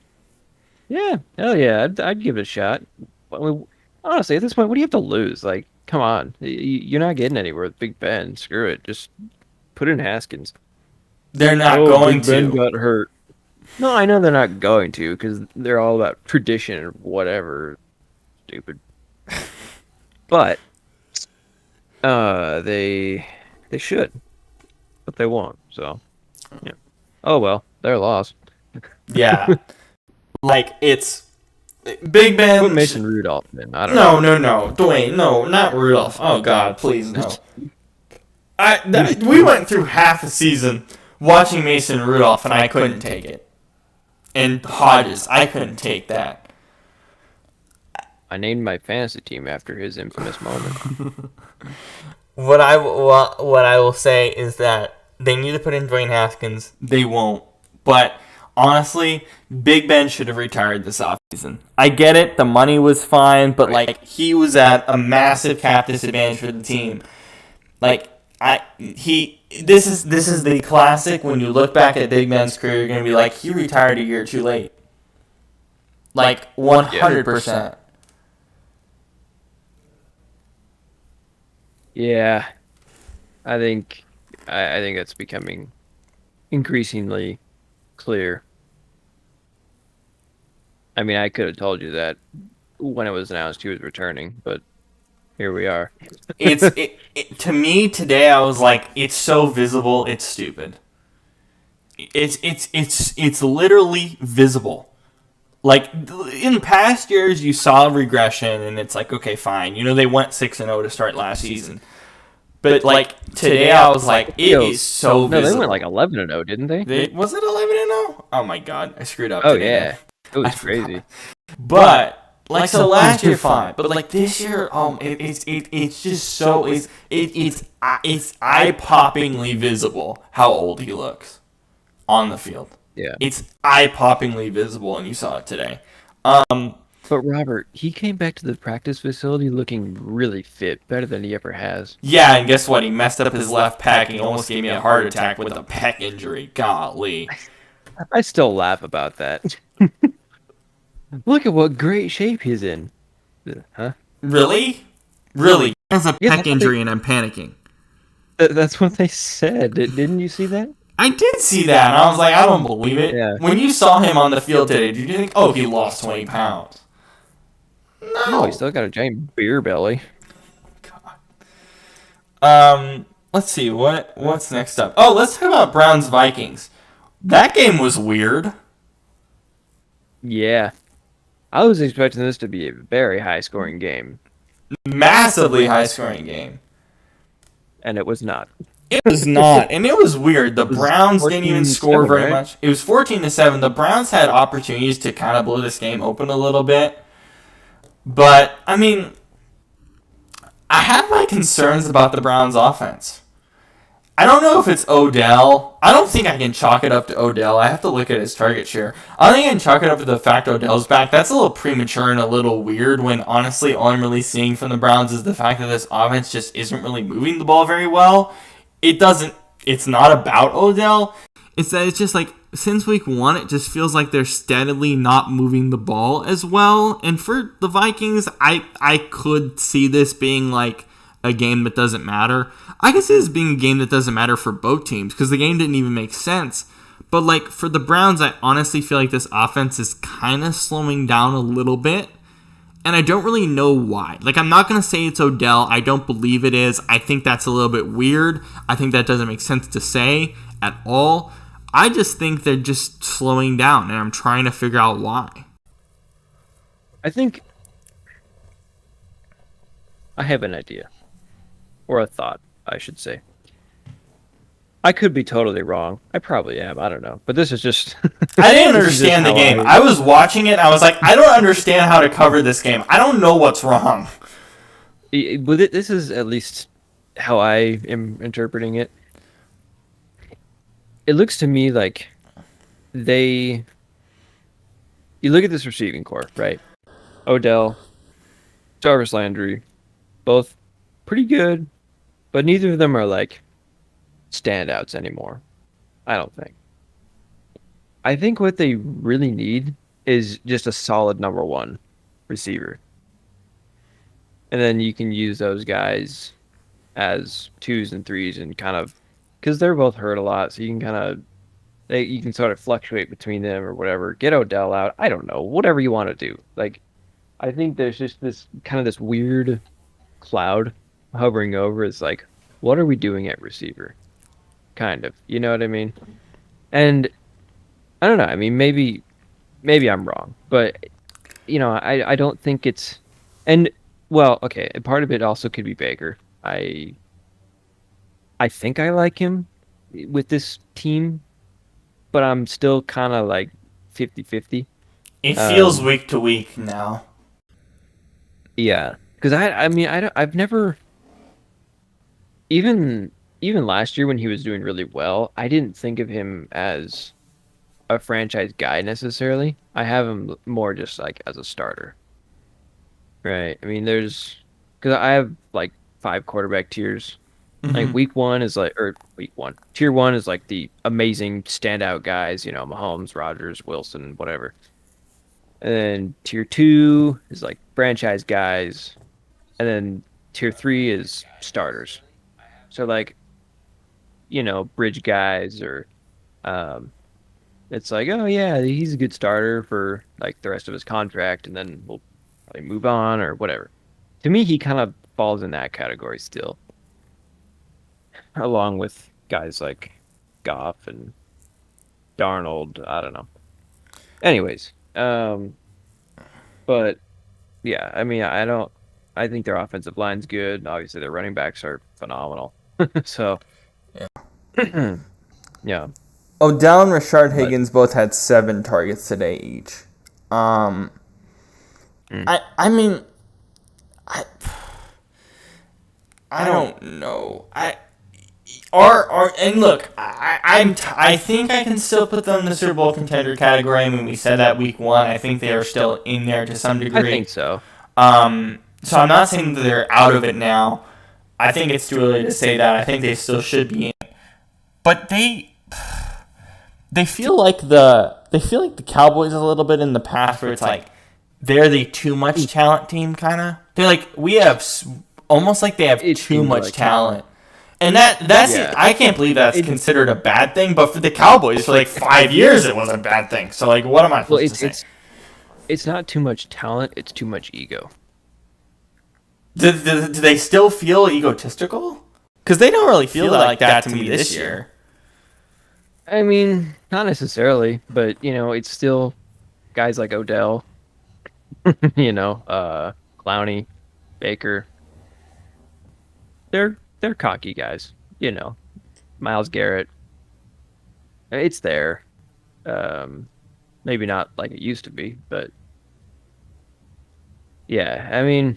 Yeah, hell yeah, I'd give it a shot. I mean, honestly, at this point, what do you have to lose? Like, come on, you're not getting anywhere with Big Ben. Screw it, just put in Haskins. They're not going Big Ben to. got hurt. No, I know they're not going to because they're all about tradition or whatever. Stupid. But they should, but they won't. So yeah. Oh well, they're lost. Yeah. Like, it's... Big Ben... Put Mason Rudolph in. I don't know. No. Dwayne, no, not Rudolph. Oh, God, please, no. We went through half a season watching Mason Rudolph, and I couldn't take it. And Hodges, I couldn't take that. I named my fantasy team after his infamous moment. What I will say is that they need to put in Dwayne Haskins. They won't. But honestly, Big Ben should have retired this offseason. I get it, the money was fine, but like he was at a massive cap disadvantage for the team. Like this is the classic when you look back at Big Ben's career, you're gonna be like, he retired a year too late. Like 100%. Yeah, I think I think it's becoming increasingly clear. I mean, I could have told you that when it was announced he was returning, but here we are. To me today, I was like, it's so visible, it's stupid. It's literally visible. Like in past years, you saw regression, and it's like, okay, fine. You know, they went 6-0 to start last season, but like today, I was like, it is so No, visible. they went like 11-0, didn't they? Was it 11-0? Oh my god, I screwed up. Oh today. yeah, it was I forgot. crazy. But like so last year, fine. But like this year, it's just so it's eye-poppingly visible how old he looks on the field. Yeah. It's eye-poppingly visible, and you saw it today. But Robert, he came back to the practice facility looking really fit, better than he ever has. Yeah, and guess what? He messed up his left pec and he almost gave me a heart attack with a pec injury. Golly. I still laugh about that. Look at what great shape he's in. Huh? Really? Really? He has a Yeah, pec that's injury and I'm panicking. That's what they said. Didn't you see that? I did see that, and I was like, I don't believe it. Yeah. When you saw him on the field today, did you think, oh, he lost 20 pounds? No, he's still got a giant beer belly. Let's see, what's next up? Oh, let's talk about Browns-Vikings. That game was weird. Yeah. I was expecting this to be a very high-scoring game, Massively high-scoring game. and it was not. It was not, and it was weird. The Browns didn't even score 14-7, very right? much. It was 14-7. The Browns had opportunities to kind of blow this game open a little bit. But, I mean, I have my concerns about the Browns' offense. I don't know if it's Odell. I don't think I can chalk it up to Odell. I have to look at his target share. I think I can chalk it up to the fact Odell's back. That's a little premature and a little weird when, honestly, all I'm really seeing from the Browns is the fact that this offense just isn't really moving the ball very well. It's not about Odell. It's that it's just like, since week one, it just feels like they're steadily not moving the ball as well. And for the Vikings, I could see this being like a game that doesn't matter. I could see this being a game that doesn't matter for both teams because the game didn't even make sense. But like for the Browns, I honestly feel like this offense is kind of slowing down a little bit. And I don't really know why. Like, I'm not going to say it's Odell. I don't believe it is. I think that's a little bit weird. I think that doesn't make sense to say at all. I just think they're just slowing down, and I'm trying to figure out why. I think I have an idea. Or a thought, I should say. I could be totally wrong. I probably am. I don't know. But this is just... I didn't understand the game. I was watching it, and I was like, I don't understand how to cover this game. I don't know what's wrong. But this is at least how I am interpreting it. It looks to me like you look at this receiving core, right? Odell, Jarvis Landry, both pretty good, but neither of them are like standouts anymore. I don't think. I think what they really need is just a solid number one receiver. And then you can use those guys as twos and threes and kind of, because they're both hurt a lot, so you can kind of, you can sort of fluctuate between them or whatever. Get Odell out. I don't know. Whatever you want to do. Like, I think there's just this weird cloud hovering over. It's like, what are we doing at receiver? Kind of. You know what I mean? And I don't know. I mean, maybe I'm wrong, but I don't think it's, and well, okay. Part of it also could be Baker. I think I like him with this team, but I'm still kind of like 50-50. It feels week to week now. Yeah, because I've never, even last year when he was doing really well, I didn't think of him as a franchise guy necessarily. I have him more just like as a starter. Right. I mean, because I have like 5 quarterback tiers. Mm-hmm. Like week 1 is like, or week 1, tier 1 is like the amazing standout guys, Mahomes, Rodgers, Wilson, whatever. And then tier 2 is like franchise guys. And then tier 3 is starters. So like, bridge guys or, it's like, oh yeah, he's a good starter for like the rest of his contract, and then we'll probably move on or whatever. To me, he kind of falls in that category still, along with guys like Goff and Darnold. I don't know. Anyways, but yeah, I mean, I think their offensive line's good. Obviously, their running backs are phenomenal. So, yeah. Yeah. Odell and Rashard Higgins both had 7 targets today each. I mean, I don't know. And look, I think I can still put them in the Super Bowl contender category. I mean, we said that week 1. I think they are still in there to some degree. I think so. So I'm not saying that they're out of it now. I think it's too early to say that. I think they still should be in it. But they feel like the Cowboys a little bit in the past, where it's like they're the too much talent team, kind of. They're like, we have almost like they have too much talent. And that's I can't believe that's considered a bad thing, but for the Cowboys for like 5 years it was a bad thing. So like, what am I supposed to say? It's not too much talent, it's too much ego. Do they still feel egotistical? Because they don't really feel like that to me this year. I mean, not necessarily, but it's still guys like Odell, Clowney, Baker. They're cocky guys, Myles Garrett. It's there. Maybe not like it used to be, but yeah, I mean,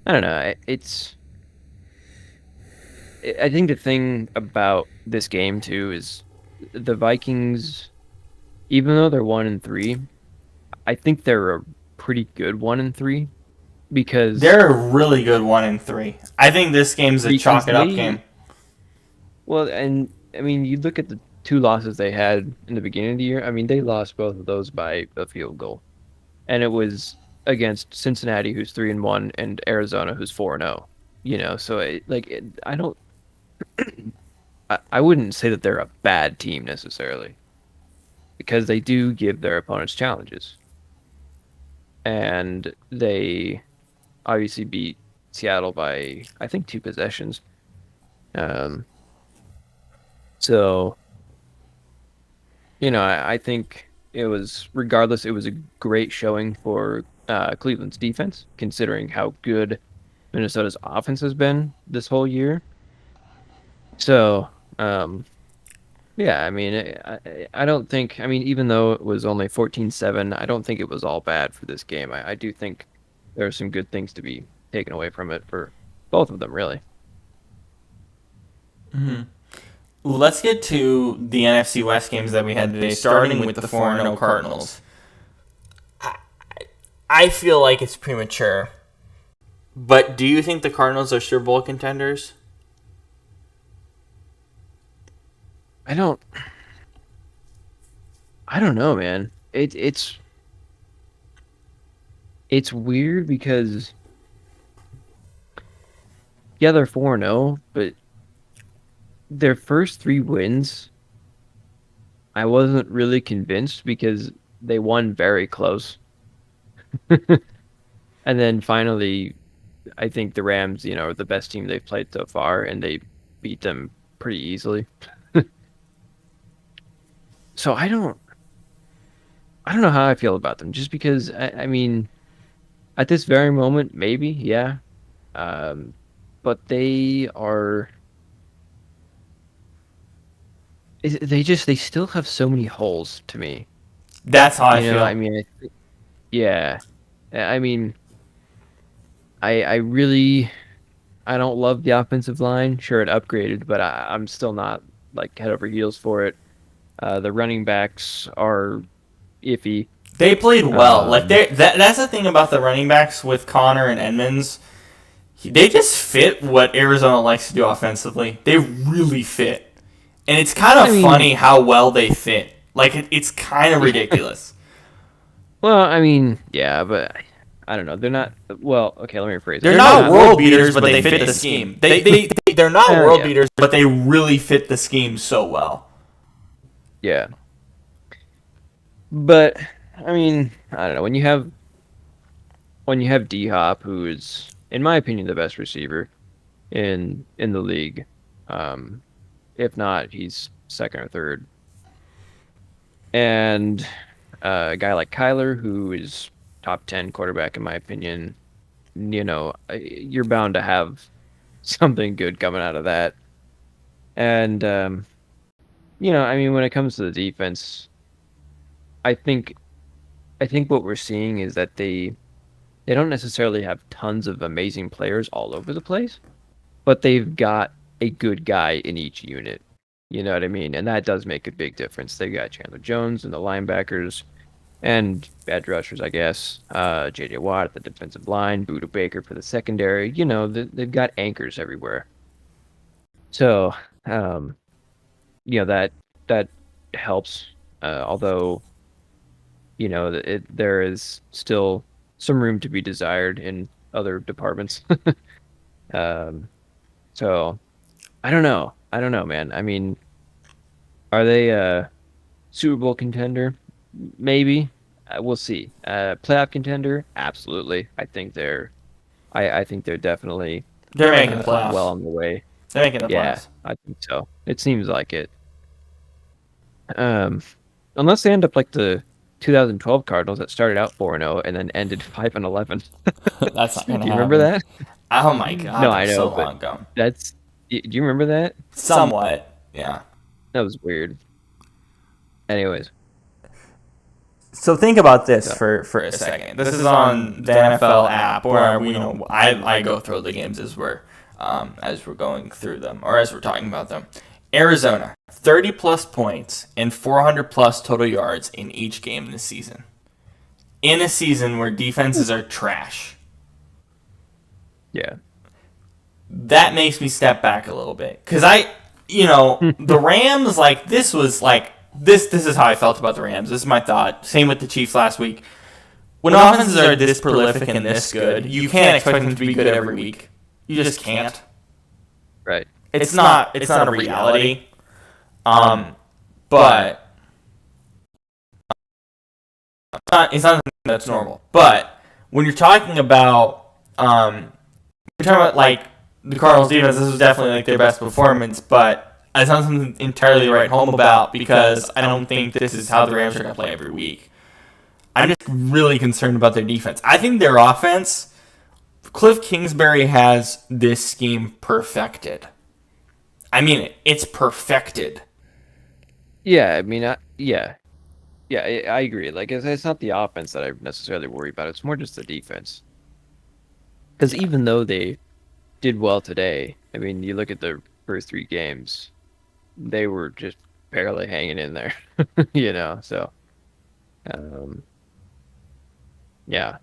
I don't know. I think the thing about this game too is the Vikings, even though they're 1-3, I think they're a pretty good 1-3 because they're a really good 1-3. I think this game's a chalk it up game. Well, and I mean, you look at the 2 losses they had in the beginning of the year. I mean, they lost both of those by a field goal, and it was against Cincinnati, who's 3-1, and Arizona, who's 4-0. So I don't. I wouldn't say that they're a bad team necessarily, because they do give their opponents challenges. and they obviously beat Seattle by I think 2 possessions. Um, so I think it was regardless, it was a great showing for Cleveland's defense, considering how good Minnesota's offense has been this whole year. So, um, yeah, I mean, I don't think, I mean, even though it was only 14-7, I don't think it was all bad for this game. I do think there are some good things to be taken away from it for both of them, really. Let's get to the NFC West games that we had today, starting with the 4-0 Cardinals. I feel like it's premature, but do you think the Cardinals are Super Bowl contenders? I don't know, man. It's weird because yeah, they're 4-0, but their first 3 wins, I wasn't really convinced because they won very close. And then finally, I think the Rams, are the best team they've played so far, and they beat them pretty easily. So I don't know how I feel about them, just because I mean, at this very moment, maybe, yeah. Um, but they still have so many holes to me. That's how I feel. I mean, yeah. I mean, I really I don't love the offensive line. Sure, it upgraded, but I'm still not like head over heels for it. The running backs are iffy. They played well. Like Um, that's the thing about the running backs with Connor and Edmonds. They just fit what Arizona likes to do offensively. They really fit, and it's kind of I mean, funny how well they fit. Like it's kind of ridiculous. well, I mean, yeah, but I don't know. They're not. Well, okay, let me rephrase. They're not world beaters, but they fit the scheme. They're not world beaters, but they really fit the scheme so well. Yeah, but I mean, I don't know. When you have D Hop, who is, in my opinion, the best receiver in the league, um, if not, he's second or third, and a guy like Kyler, who is top 10 quarterback in my opinion, you're bound to have something good coming out of that. And I mean, when it comes to the defense, I think I think what we're seeing is that they don't necessarily have tons of amazing players all over the place, but they've got a good guy in each unit. You know what I mean? And that does make a big difference. They got Chandler Jones and the linebackers and edge rushers, I guess. J.J. Watt at the defensive line, Buda Baker for the secondary. They've got anchors everywhere. So, that helps. Although, there is still some room to be desired in other departments. um, so I don't know. I don't know, man. I mean, are they a Super Bowl contender? Maybe. We'll see. Playoff contender? Absolutely. I think they're definitely They're making the playoffs. well on the way. They're making the Yeah, playoffs. I think so. It seems like it. Um, Unless they end up like the 2012 Cardinals that started out 4-0 and then ended 5-11. That's not Do gonna you remember happen. that? Oh my god, No, that I was know, so but long ago. do you remember that? Somewhat, yeah. That was weird. Anyways, So think about this so, for a second. This is on the NFL app where I go through the games as we're going through them or as we're talking about them. Arizona, 30 plus points and 400 plus total yards in each game this season. In a season where defenses are trash. yeah. That makes me step back a little bit because the Rams, like, this was like this is how I felt about the Rams. This is my thought. Same with the Chiefs last week. When offenses are this prolific and this good, you can't expect them to be good every week. You just can't. Right. It's not a reality. But It's not something that's normal. But when you're talking about like the Cardinals defense, this was definitely like their best performance, but it's not something entirely to write home about because I don't think this is how the Rams are going to play every week. I'm just really concerned about their defense. I think their offense, Cliff Kingsbury has this scheme perfected. I mean, it's perfected. Yeah, I mean, yeah, I agree. Like, it's not the offense that I necessarily worry about. It's more just the defense. Because even though they did well today, I mean, you look at the first 3 games, they were just barely hanging in there, So, yeah.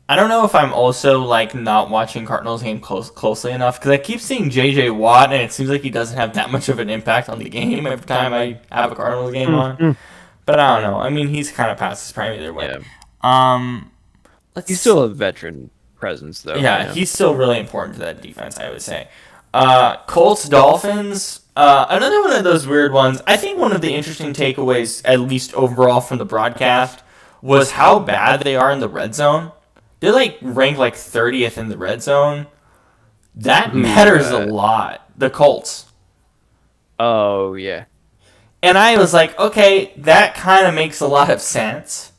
I don't know if I'm also like not watching Cardinals game closely enough because I keep seeing J.J. Watt and it seems like he doesn't have that much of an impact on the game every time I have a Cardinals game on. But I don't know. I mean, he's kind of past his prime either way. Yeah. He's still a veteran presence, though. Yeah, he's still really important to that defense, I would say. Colts Dolphins. Another one of those weird ones. I think one of the interesting takeaways, at least overall from the broadcast, was how bad they are in the red zone. They're like ranked like 30th in the red zone. That matters a lot. The Colts. Oh, yeah. And I was like, okay, that kind of makes a lot of sense.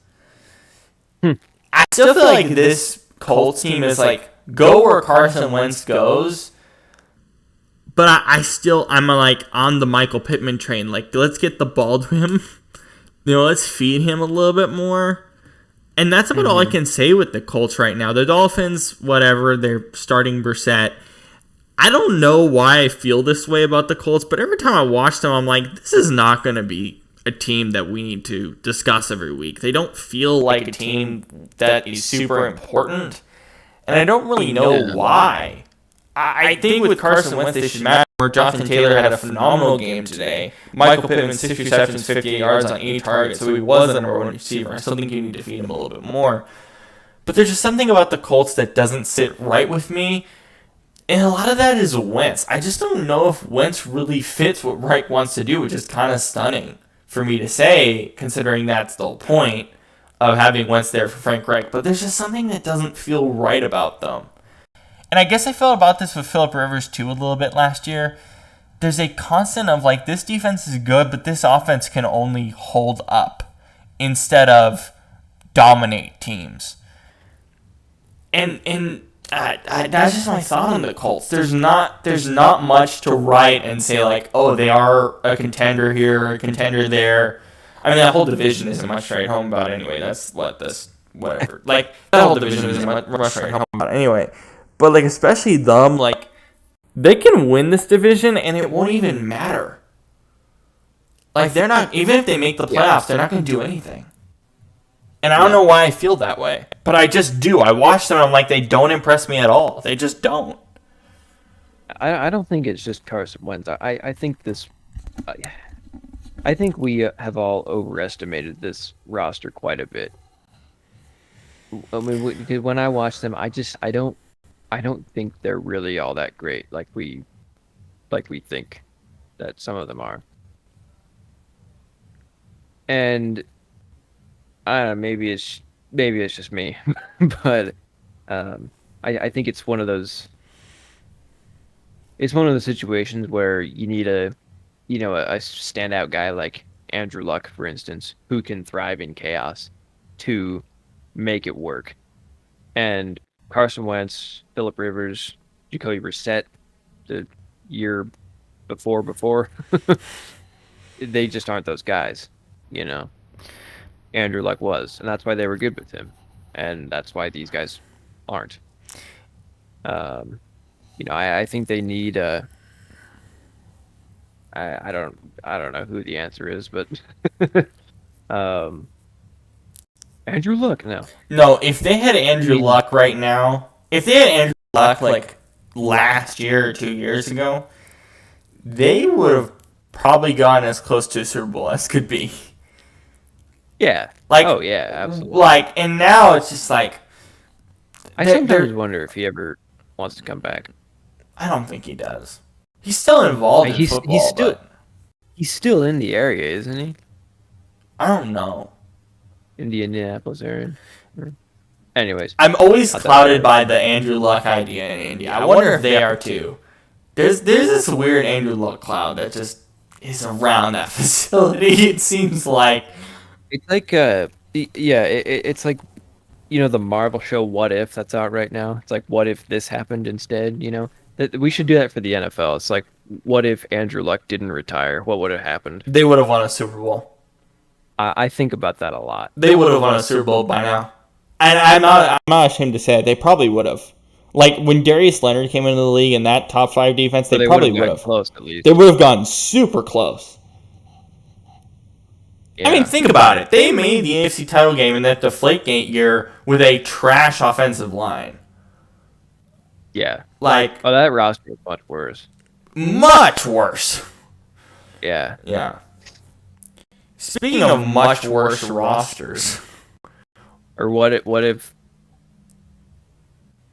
I still feel like this Colts team is like, go where Carson Wentz goes. But I'm like on the Michael Pittman train. Like, let's get the ball to him. Let's feed him a little bit more. And that's about all I can say with the Colts right now. The Dolphins, whatever, they're starting Brissett. I don't know why I feel this way about the Colts, but every time I watch them, I'm like, this is not going to be a team that we need to discuss every week. They don't feel like a team that is super important, and I don't really know why. I think with Carson Wentz, they should matter. Jonathan Taylor had a phenomenal game today. Michael Pittman, 6 receptions, 58 yards on 8 targets, so he was the number 1 receiver. I still think you need to feed him a little bit more. But there's just something about the Colts that doesn't sit right with me, and a lot of that is Wentz. I just don't know if Wentz really fits what Reich wants to do, which is kind of stunning for me to say, considering that's the whole point of having Wentz there for Frank Reich. But there's just something that doesn't feel right about them. And I guess I felt about this with Phillip Rivers too a little bit last year. There's a constant of like, this defense is good, but this offense can only hold up instead of dominate teams. And that's just my thought on the Colts. There's not much to write and say like, oh, they are a contender here, a contender there. I mean, that whole division isn't much to write home about anyway. That's whatever. Like, that whole division isn't much to write home about anyway. But, like, especially them, like, they can win this division and it won't even matter. Like, they're not, even if they make the playoffs, they're not going to do anything. And I don't know why I feel that way. But I just do. I watch them and I'm like, they don't impress me at all. They just don't. I don't think it's just Carson Wentz. I think this... I think we have all overestimated this roster quite a bit. I mean, when I watch them, I don't think they're really all that great, like we think that some of them are. And I don't know, maybe it's just me, but I think it's one of those. It's one of the situations where you need a standout guy like Andrew Luck, for instance, who can thrive in chaos to make it work. And Carson Wentz, Phillip Rivers, Jacoby Brissett, the year before, they just aren't those guys, Andrew Luck was, and that's why they were good with him, and that's why these guys aren't. I think they need I don't know who the answer is, but Andrew Luck, no. No, if they had Andrew Luck right now, if they had Andrew Luck like last year or 2 years ago, they would have probably gone as close to a Super Bowl as could be. Yeah. Like, oh yeah, absolutely. Like, and now it's just like, I sometimes wonder if he ever wants to come back. I don't think he does. He's still involved in football. He's still in the area, isn't he? I don't know. in the Indianapolis area. Anyways, I'm always not that clouded bad. by the Andrew Luck idea in Indy. I wonder if they are too. There's this weird Andrew Luck cloud that just is around that facility. It seems like. It's like it's like the Marvel show What If that's out right now. It's like what if this happened instead, That we should do that for the NFL. It's like what if Andrew Luck didn't retire? What would have happened? They would have won a Super Bowl. I think about that a lot. They would have won a Super Bowl by now. And I'm not ashamed to say it. They probably would have. Like when Darius Leonard came into the league in that top 5 defense, they probably would have. Close at least. They would have gone super close. Yeah. I mean, think about it. They made the AFC title game in that Deflategate year with a trash offensive line. Yeah. Like, Oh, that roster was much worse. much worse. Yeah. Yeah. Speaking of much worse rosters. Or what if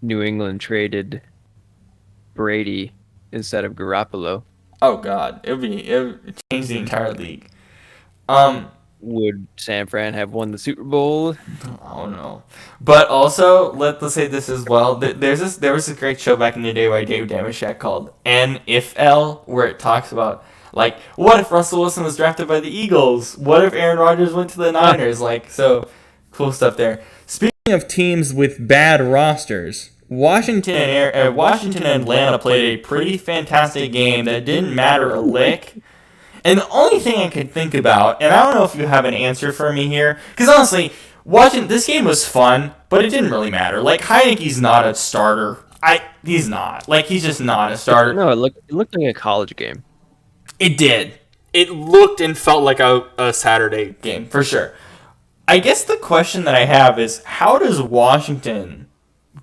New England traded Brady instead of Garoppolo? Oh, God. It would change the entire league. Would San Fran have won the Super Bowl? Oh no! But also, let's say this as well. There was this great show back in the day by Dave Damashek called NFL, where it talks about like, what if Russell Wilson was drafted by the Eagles? What if Aaron Rodgers went to the Niners? Like, so cool stuff there. Speaking of teams with bad rosters, Washington and Atlanta played a pretty fantastic game that didn't matter a lick. And the only thing I could think about, and I don't know if you have an answer for me here, because honestly, watching this game was fun, but it didn't really matter. Like, Heineke's not a starter. He's not. Like, he's just not a starter. No, it looked like a college game. It did. It looked and felt like a Saturday game, for sure. I guess the question that I have is, how does Washington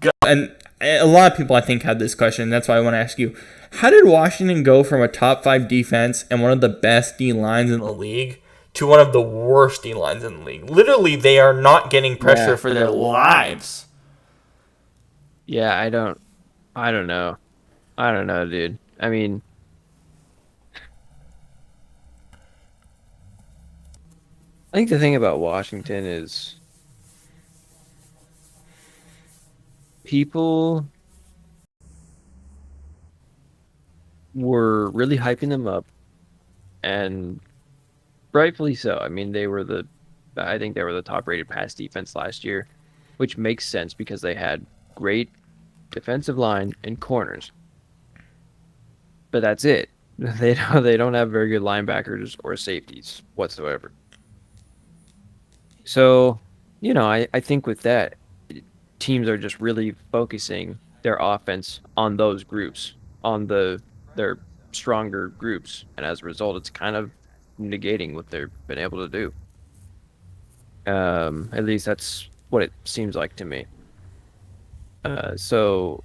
go? And a lot of people, I think, had this question. That's why I want to ask you. How did Washington go from a top 5 defense and one of the best D lines in the league to one of the worst D lines in the league? Literally, they are not getting pressure for their lives. Yeah, I don't know. I don't know, dude. I mean, I think the thing about Washington is people were really hyping them up, and rightfully so. I mean, I think they were the top-rated pass defense last year, which makes sense because they had great defensive line and corners. But that's it. They don't have very good linebackers or safeties whatsoever. So, I think with that, teams are just really focusing their offense on those groups, on their stronger groups, and as a result, it's kind of negating what they've been able to do. At least that's what it seems like to me. So,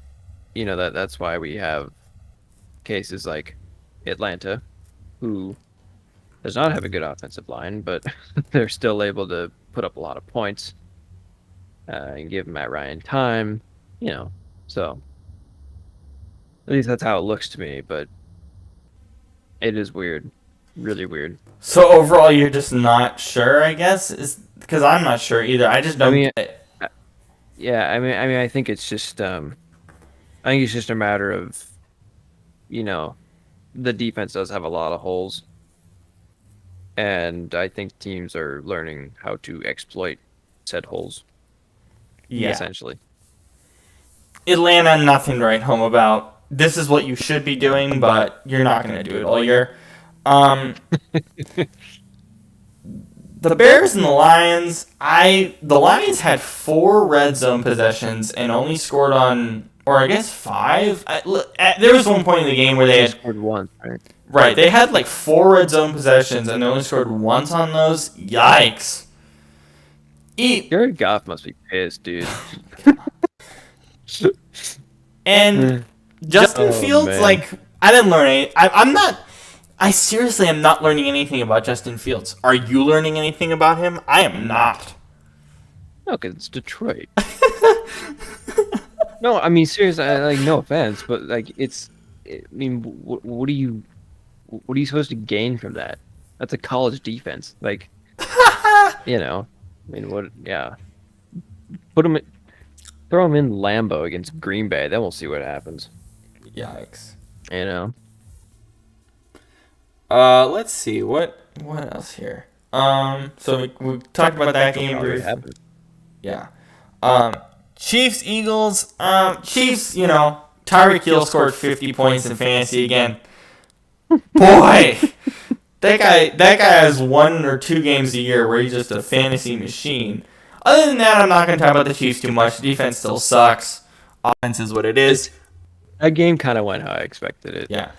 that's why we have cases like Atlanta, who does not have a good offensive line, but they're still able to put up a lot of points and give Matt Ryan time, so at least that's how it looks to me, but it is weird. Really weird. So overall, you're just not sure, I guess? Because I'm not sure either. I just don't get it. Yeah, I think it's just I think it's just a matter of the defense does have a lot of holes, and I think teams are learning how to exploit said holes. Yeah. Essentially. Atlanta, nothing to write home about. This is what you should be doing, but you're not going to do it all year. The Bears and the Lions, the Lions had 4 red zone possessions and only scored on, or I guess 5. There was one point in the game where they had scored once, right? Right, they had like 4 red zone possessions and they only scored once on those. Yikes. Jared Goff must be pissed, dude. And Justin Fields, man. like, I didn't learn any. I seriously am not learning anything about Justin Fields. Are you learning anything about him? I am not. No, because it's Detroit. No, I mean, seriously, no offense, but, what are you supposed to gain from that? That's a college defense. mean, what? Yeah, put him, throw him in Lambeau against Green Bay. Then we'll see what happens. Yikes. You know. Let's see what else here. So we talked about that game briefly. Yeah. Chiefs Eagles. Chiefs. You know, Tyreek Hill scored 50 points in fantasy again. Boy, that guy has 1 or 2 games a year where he's just a fantasy machine. Other than that, I'm not going to talk about the Chiefs too much. Defense still sucks. Offense is what it is. That game kind of went how I expected it. Yeah.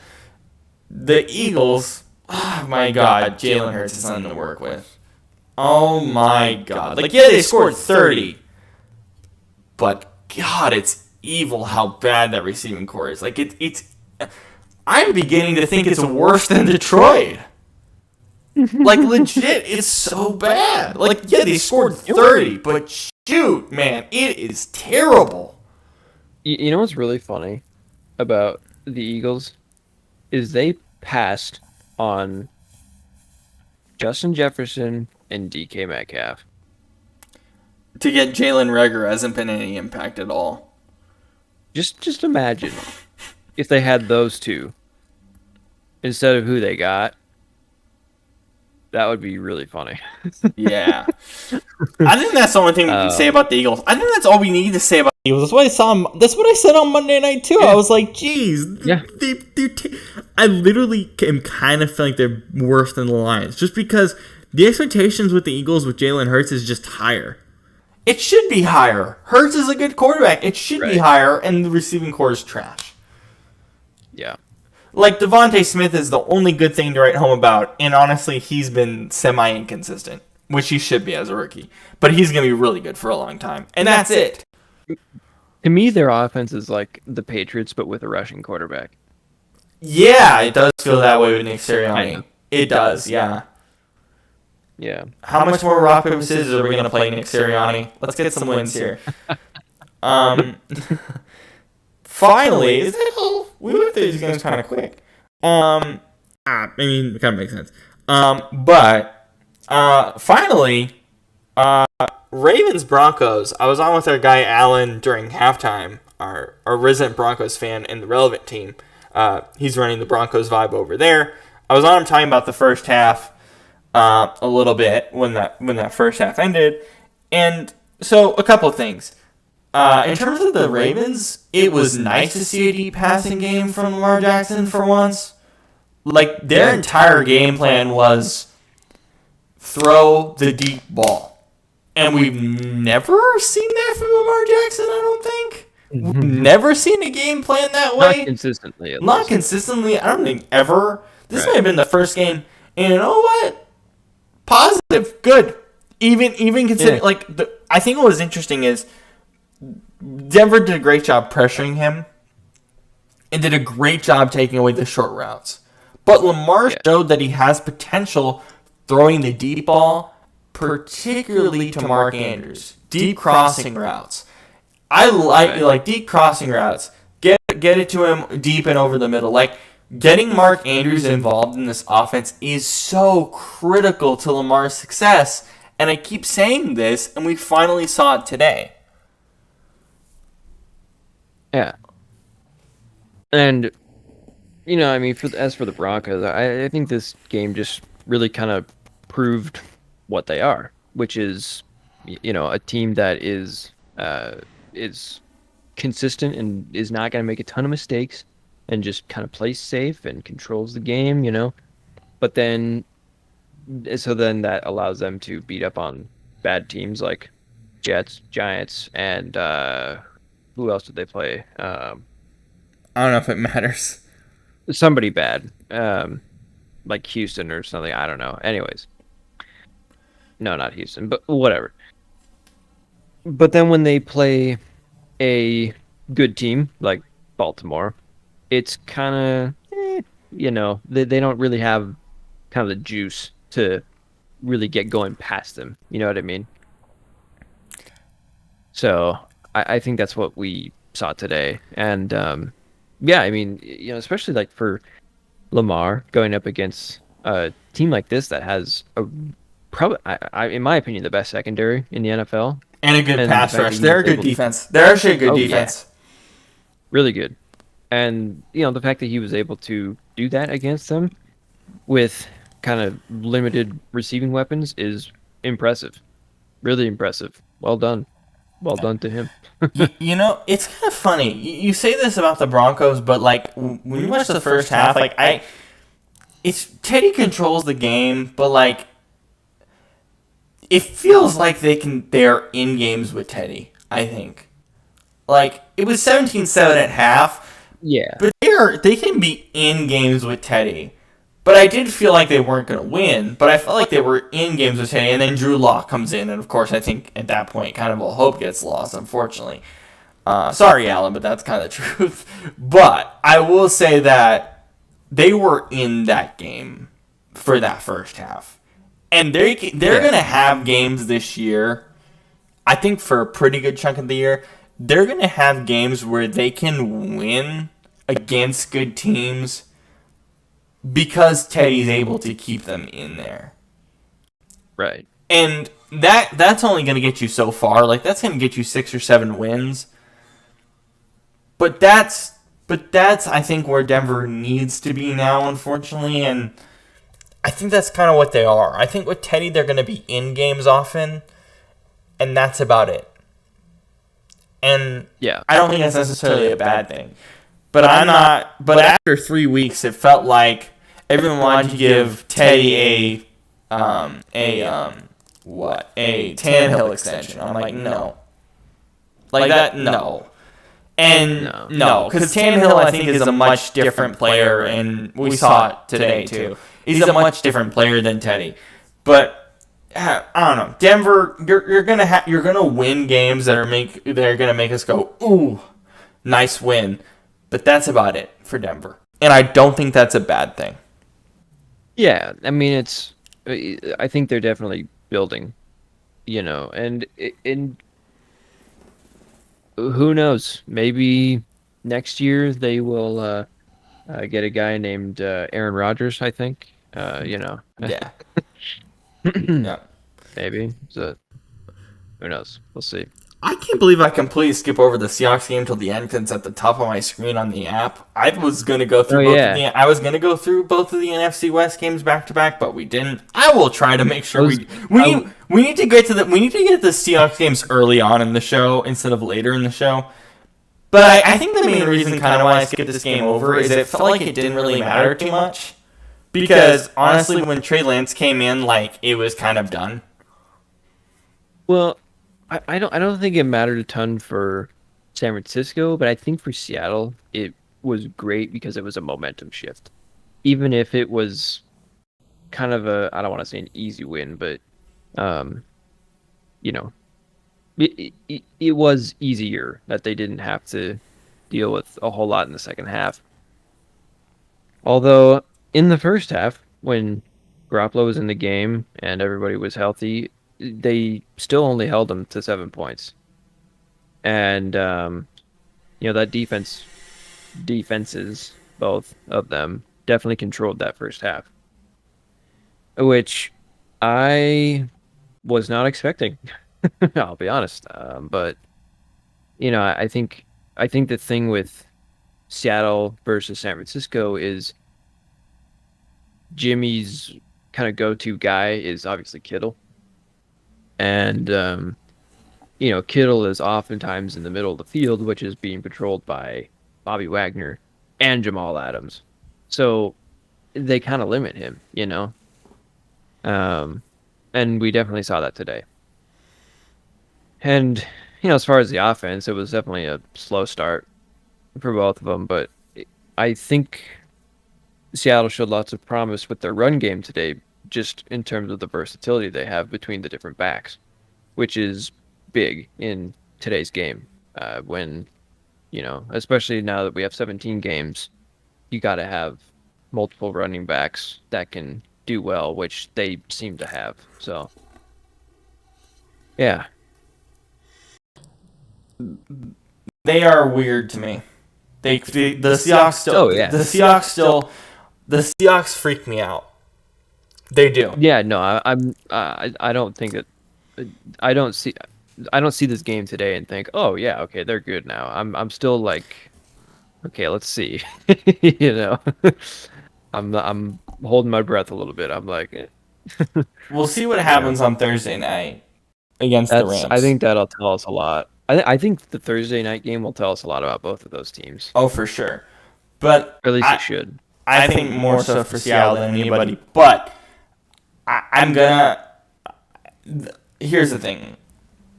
The Eagles, oh my God, Jalen Hurts is something to work with. Oh my God. Like, yeah, they scored 30. But, God, it's evil how bad that receiving core is. Like, it's... I'm beginning to think it's worse than Detroit. Like, legit, it's so bad. Like, yeah, they scored 30, but shoot, man, it is terrible. You know what's really funny about the Eagles is they passed on Justin Jefferson and DK Metcalf. To get Jalen Reagor hasn't been any impact at all. Just imagine if they had those two instead of who they got. That would be really funny. Yeah. I think that's the only thing we can say about the Eagles. I think that's all we need to say about the Eagles. That's what I said on Monday night, too. Yeah. I was like, geez. Yeah. I literally am kind of feeling like they're worse than the Lions. Just because the expectations with the Eagles with Jalen Hurts is just higher. It should be higher. Hurts is a good quarterback. It should be higher, and the receiving core is trash. Yeah. Like, Devontae Smith is the only good thing to write home about, and honestly, he's been semi-inconsistent, which he should be as a rookie. But he's going to be really good for a long time, and that's it. To me, their offense is like the Patriots, but with a rushing quarterback. Yeah, it does feel that way with Nick Sirianni. It does, yeah. Yeah. How much more rock, paper, scissors are we going to play Nick Sirianni? Let's get some wins here. Finally, we went through these games kind of quick. I mean, it kind of makes sense. But finally, Ravens Broncos. I was on with our guy Alan during halftime, our resident Broncos fan and the relevant team. He's running the Broncos vibe over there. I was on him talking about the first half a little bit when that first half ended, and so a couple of things. In terms of the Ravens, it was nice to see a deep passing game from Lamar Jackson for once. Like, their entire game plan was throw the deep ball. And we've never seen that from Lamar Jackson, I don't think. We've never seen a game plan that way. Not consistently. Not consistently, I don't think ever. This might have been the first game. And you know what? Positive. Good. Even considering, I think what was interesting is Denver did a great job pressuring him and did a great job taking away the short routes. But Lamar showed that he has potential throwing the deep ball, particularly to Mark Andrews. Deep crossing routes. I like deep crossing routes. Get it to him deep and over the middle. Like, getting Mark Andrews involved in this offense is so critical to Lamar's success. And I keep saying this, and we finally saw it today. Yeah. And, I mean, as for the Broncos, I think this game just really kind of proved what they are, which is, a team that is consistent and is not going to make a ton of mistakes and just kind of plays safe and controls the game, But then that allows them to beat up on bad teams like Jets, Giants, and who else did they play? I don't know if it matters. Somebody bad, like Houston or something. I don't know. Anyways, no, not Houston, but whatever. But then when they play a good team like Baltimore, it's kind of, they don't really have kind of the juice to really get going past them. You know what I mean? So I think that's what we saw today. And, I mean, especially like for Lamar going up against a team like this that has a probably, in my opinion, the best secondary in the NFL. And a good And the pass fact rush. that he They're a was good able, defense. They're actually a good oh yeah, defense. really good. And the fact that he was able to do that against them with kind of limited receiving weapons is impressive. Really impressive. Well done. Well done to him. It's kind of funny. You say this about the Broncos, but like when you watch the first half, it's Teddy controls the game, but like it feels like they're in games with Teddy. I think like it was 17-7 at half, Yeah. but they can be in games with Teddy. But I did feel like they weren't going to win, but I felt like they were in games with Teddy, and then Drew Lock comes in, and of course I think at that point kind of all hope gets lost, unfortunately. Sorry, Alan, but that's kind of the truth. But I will say that they were in that game for that first half. And they're going to have games this year, I think for a pretty good chunk of the year, they're going to have games where they can win against good teams because Teddy's able to keep them in there. Right. And that's only going to get you so far. Like, that's going to get you 6 or 7 wins. But that's I think where Denver needs to be now, unfortunately, and I think that's kind of what they are. I think with Teddy, they're going to be in games often, and that's about it. And Yeah. I don't think that's necessarily a bad thing. But I'm not. But after 3 weeks, it felt like everyone wanted to give Teddy a Tannehill extension. I'm like, no, like that, no. And no, because Tannehill, I think, is a much different player, and we saw it today too. He's a much different player than Teddy. But I don't know, Denver, you're gonna win games that are gonna make us go, ooh, nice win. But that's about it for Denver, and I don't think that's a bad thing. Yeah. I mean, I think they're definitely building, and who knows? Maybe next year they will get a guy named Aaron Rodgers, I think. Yeah. Yeah. Maybe. So who knows? We'll see. I can't believe I completely skip over the Seahawks game till the end because it's at the top of my screen on the app. I was gonna go through I was gonna go through both of the NFC West games back to back, but we didn't. I will try to make sure we need to get to the Seahawks games early on in the show instead of later in the show. But I think the main reason kind of why I skipped this game over is it felt like it didn't really matter too much. Because honestly, when Trey Lance came in, like it was kind of done. Well, I don't think it mattered a ton for San Francisco, but I think for Seattle it was great because it was a momentum shift. Even if it was kind of I don't want to say an easy win, but you know, it was easier that they didn't have to deal with a whole lot in the second half. Although in the first half, when Garoppolo was in the game and everybody was healthy, they still only held them to 7 points. And that defenses, both of them, definitely controlled that first half, which I was not expecting. I'll be honest. But I think the thing with Seattle versus San Francisco is Jimmy's kind of go-to guy is obviously Kittle. And, Kittle is oftentimes in the middle of the field, which is being patrolled by Bobby Wagner and Jamal Adams. So they kind of limit him, and we definitely saw that today. And, as far as the offense, it was definitely a slow start for both of them. But I think Seattle showed lots of promise with their run game today, just in terms of the versatility they have between the different backs, which is big in today's game. When, especially now that we have 17 games, you got to have multiple running backs that can do well, which they seem to have. So, yeah. They are weird to me. The Seahawks still. Oh, yeah. The Seahawks freak me out. They do. Yeah, no, I don't think that I don't see I don't see this game today and think, oh yeah, okay, they're good now. I'm still like, okay, let's see, you know, I'm holding my breath a little bit. I'm like, We'll see what happens on Thursday night against the Rams. I think that'll tell us a lot. I think the Thursday night game will tell us a lot about both of those teams. Oh, for sure. But Or at least it should. I think more so for Seattle than anybody. But I'm gonna. Here's the thing.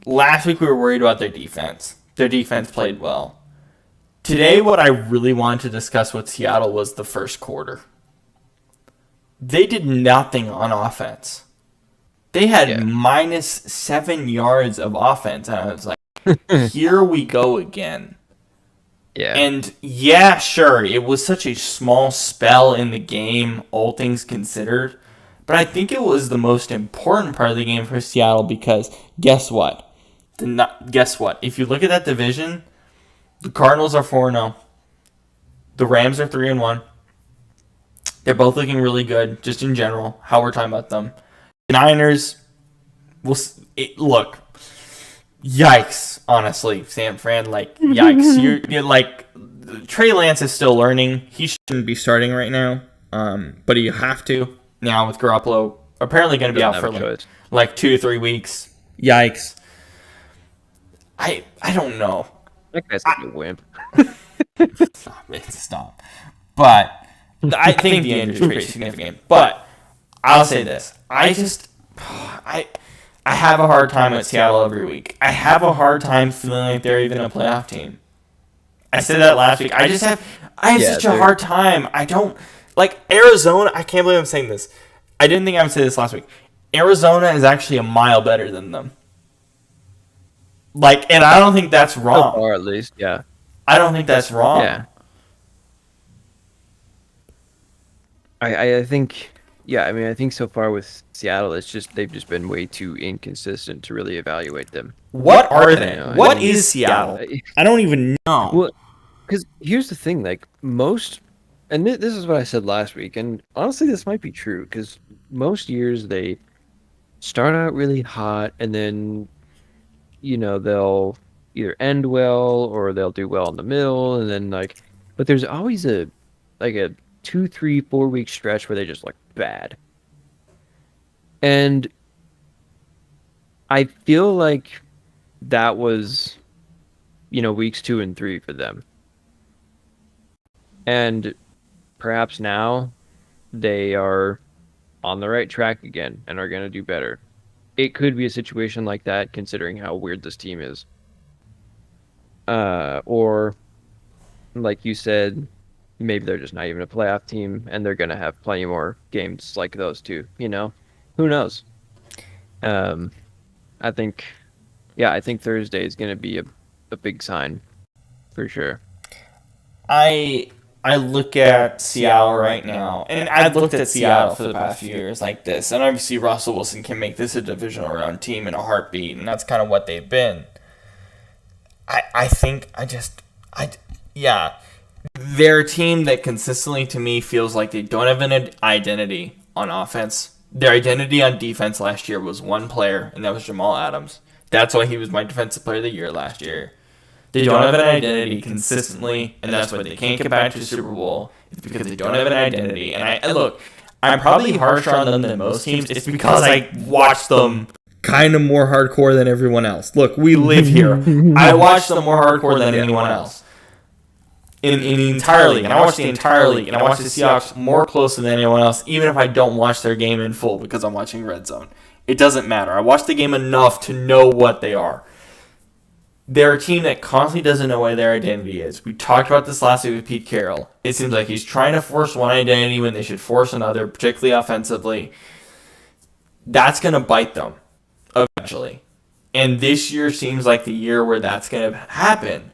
Last week we were worried about their defense. Their defense played well. Today, what I really wanted to discuss with Seattle was the first quarter. They did nothing on offense. They had -7 yards of offense, and I was like, here we go again. Yeah. And yeah, sure, it was such a small spell in the game, all things considered. But I think it was the most important part of the game for Seattle because guess what? Guess what? If you look at that division, the Cardinals are 4-0. The Rams are 3-1. They're both looking really good, just in general, how we're talking about them. The Niners, look, yikes, honestly, San Fran, like, yikes. You're like, Trey Lance is still learning. He shouldn't be starting right now, but you have to now with Garoppolo apparently going to be out for like 2 to 3 weeks. Yikes. I don't know. That guy's gonna be a wimp. Stop. But I think the injury is pretty significant. But I'll say this. I have a hard time with Seattle every week. I have a hard time feeling like they're even a playoff team. I said that last week. I have such a hard time. I don't like Arizona. I can't believe I'm saying this. I didn't think I would say this last week. Arizona is actually a mile better than them. Like, and I don't think that's wrong. Or at least, yeah. I don't think that's wrong. Yeah. I think, yeah, I mean, I think so far with Seattle, it's just they've just been way too inconsistent to really evaluate them. What are they? What is Seattle? I don't even know. Well, because here's the thing, like most, and this is what I said last week, and honestly, this might be true, because most years they start out really hot, and then, you know, they'll either end well or they'll do well in the middle, and then like, but there's always a 2, 3, 4 week stretch where they just look bad. And I feel like that was, you know, weeks 2 and 3 for them. And perhaps now they are on the right track again and are going to do better. It could be a situation like that considering how weird this team is. Or, like you said, maybe they're just not even a playoff team and they're going to have plenty more games like those two, you know? Who knows? I think Thursday is going to be a big sign for sure. I look at Seattle right now, and I've looked at Seattle for the past few years like this, and obviously Russell Wilson can make this a divisional round team in a heartbeat, and that's kind of what they've been. They're a team that consistently, to me, feels like they don't have an identity on offense. Their identity on defense last year was one player, and that was Jamal Adams. That's why he was my Defensive Player of the Year last year. They don't have an identity consistently, and that's why they can't get back to the Super Bowl. It's because they don't have an identity. And look, I'm probably harsher on them than most teams. It's because I watch them kind of more hardcore than everyone else. Look, we live here. I watch them more hardcore than anyone else. In the entire league. And I watch the entire league. And I watch the Seahawks more closely than anyone else, even if I don't watch their game in full because I'm watching Red Zone. It doesn't matter. I watch the game enough to know what they are. They're a team that constantly doesn't know what their identity is. We talked about this last week with Pete Carroll. It seems like he's trying to force one identity when they should force another, particularly offensively. That's going to bite them eventually. And this year seems like the year where that's going to happen.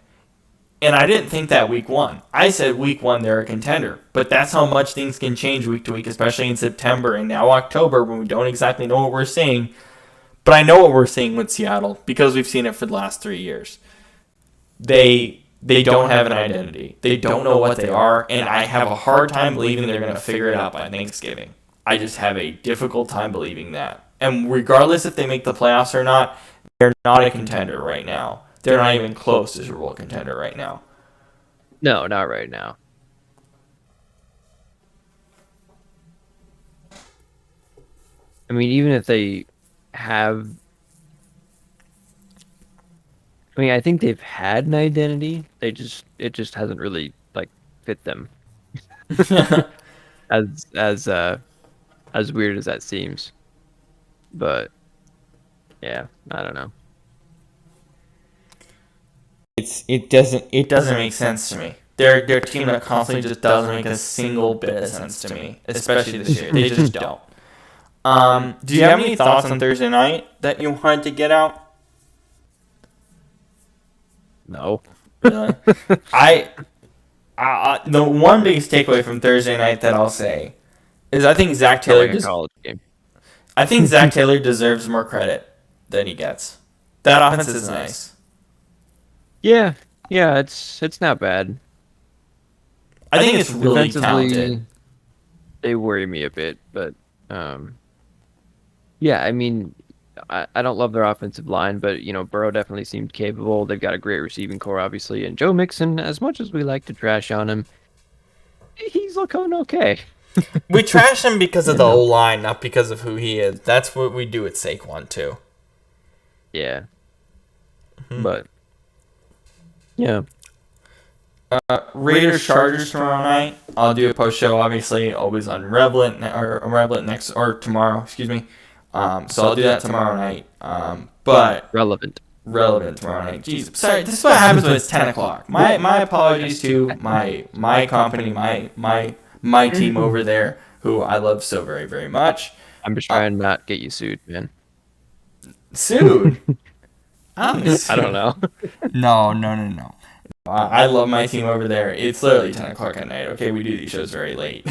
And I didn't think that week 1. I said week 1 they're a contender. But that's how much things can change week to week, especially in September and now October when we don't exactly know what we're seeing. But I know what we're seeing with Seattle because we've seen it for the last 3 years. They don't have an identity. They don't know what they are, and I have a hard time believing they're going to figure it out by Thanksgiving. I just have a difficult time believing that. And regardless if they make the playoffs or not, they're not a contender right now. They're not even close to Super Bowl contender right now. No, not right now. I mean, even if they have, I mean, I think they've had an identity. It just hasn't really like fit them. As as weird as that seems, but yeah, I don't know. It doesn't make sense to me. They're a team that constantly just doesn't make a single bit of sense to me, especially this year. They just don't. Do you have any thoughts on Thursday night that you wanted to get out? No. Really? The one biggest takeaway from Thursday night that I'll say is I think Zach Taylor Like a college game. I think Zach Taylor deserves more credit than he gets. That offense is nice. Yeah, it's not bad. I think it's really Defensively, talented. they worry me a bit, but yeah, I mean, I don't love their offensive line, but you know, Burrow definitely seemed capable. They've got a great receiving core, obviously, and Joe Mixon, as much as we like to trash on him, he's looking okay. We trash him because of the O-line, not because of who he is. That's what we do at Saquon, too. Yeah, but yeah, Raiders Chargers tomorrow night. I'll do a post show, obviously, always on Revelant next or tomorrow. Excuse me. So I'll do that tomorrow night. But relevant tomorrow night. Jeez, sorry. This is what happens when it's 10 o'clock. My apologies to my company, my team over there, who I love so very very much. I'm just trying not to get you sued, man. Sued. I don't know. No. I love my team over there. It's literally 10 o'clock at night. Okay, we do these shows very late.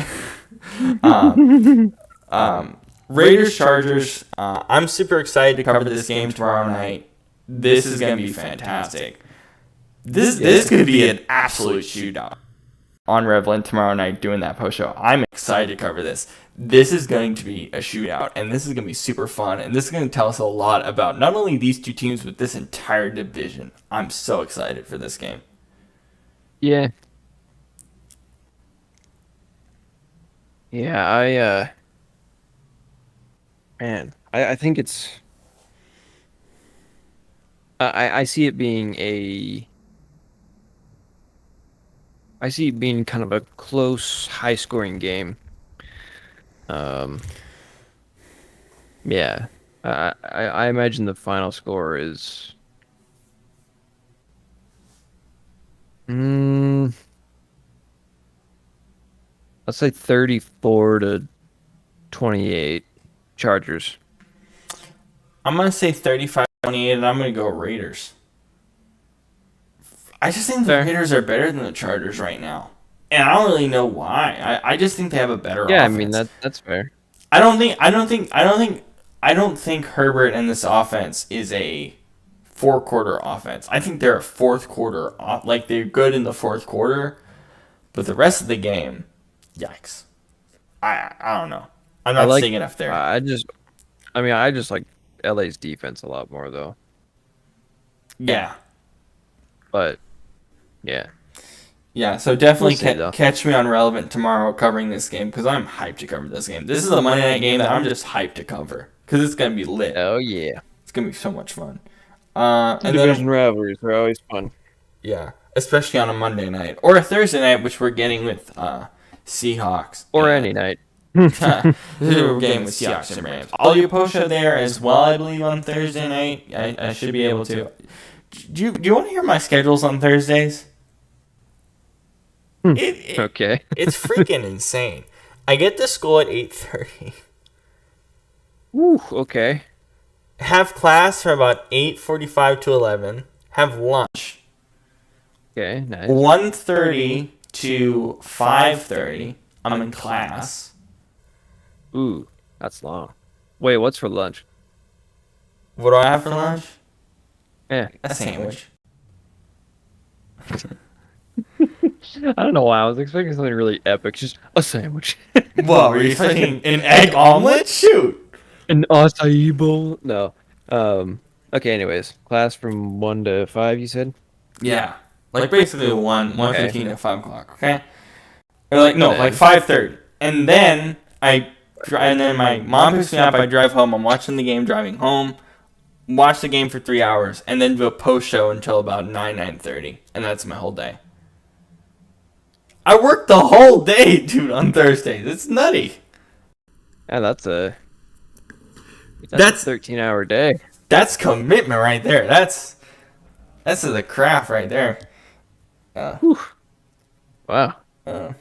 Raiders Chargers. I'm super excited to cover this game tomorrow night. This is gonna be fantastic. This could be an absolute shootout on Revlin tomorrow night doing that post show. I'm excited to cover this. This is going to be a shootout, and this is going to be super fun, and this is going to tell us a lot about not only these two teams, but this entire division. I'm so excited for this game. Yeah. Yeah, man, I think it's I see it being I see it being kind of a close, high-scoring game. Yeah, I imagine the final score is let's say 34-28 Chargers. I'm going to say 35-28, and I'm going to go Raiders. I just think the Raiders are better than the Chargers right now. And I don't really know why. I just think they have a better offense. Yeah, I mean that's fair. I don't think Herbert and this offense is a 4-quarter offense. I think they're a fourth quarter like they're good in the fourth quarter, but the rest of the game, yikes. I don't know. I'm not seeing enough there. I just like LA's defense a lot more though. Yeah. But yeah. Yeah, so definitely We'll see, catch me on Relevant tomorrow covering this game because I'm hyped to cover this game. This is a Monday night game that I'm just hyped to cover because it's going to be lit. Oh, yeah. It's going to be so much fun. And division rivalries are always fun. Yeah, especially on a Monday night or a Thursday night, which we're getting with Seahawks. Or any night. This is a game with Seahawks and Rams. I'll do a post show there as well, I believe, on Thursday night. I should be able to. Do you want to hear my schedules on Thursdays? Okay. It's freaking insane. I get to school at 8:30. Woo, okay. Have class from about 8:45 to 11. Have lunch. Okay, nice. 1:30 to 5:30. I'm in class. Ooh, that's long. Wait, what's for lunch? What do I have for lunch? Yeah. A sandwich. I don't know why I was expecting something really epic. Just a sandwich. What, were you expecting an egg omelet? Shoot. An acai bowl. No. Okay. Anyways, class from 1 to 5. You said. Yeah. Like basically 1:15 Okay. to 5 o'clock, okay? Or like, no, like 5:30. And then my mom picks me up, I drive home, I'm watching the game driving home, watch the game for 3 hours, and then do a post show until about 9:30. And that's my whole day. I worked the whole day, dude, on Thursdays. It's nutty. Yeah, that's a That's 13-hour day. That's commitment right there. That's the craft right there. Wow. Uh,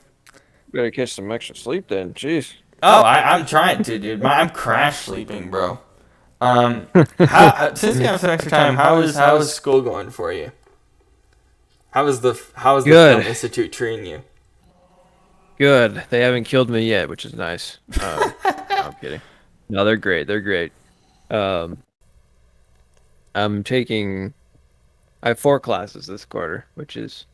Better catch some extra sleep then. Jeez. I'm trying to, dude. I'm crash sleeping, bro. Since you have some extra time, how is school going for you? How is the Good. Film Institute treating you? Good. They haven't killed me yet, which is nice. No, I'm kidding. No, they're great. They're great. I'm taking. I have 4 classes this quarter, which is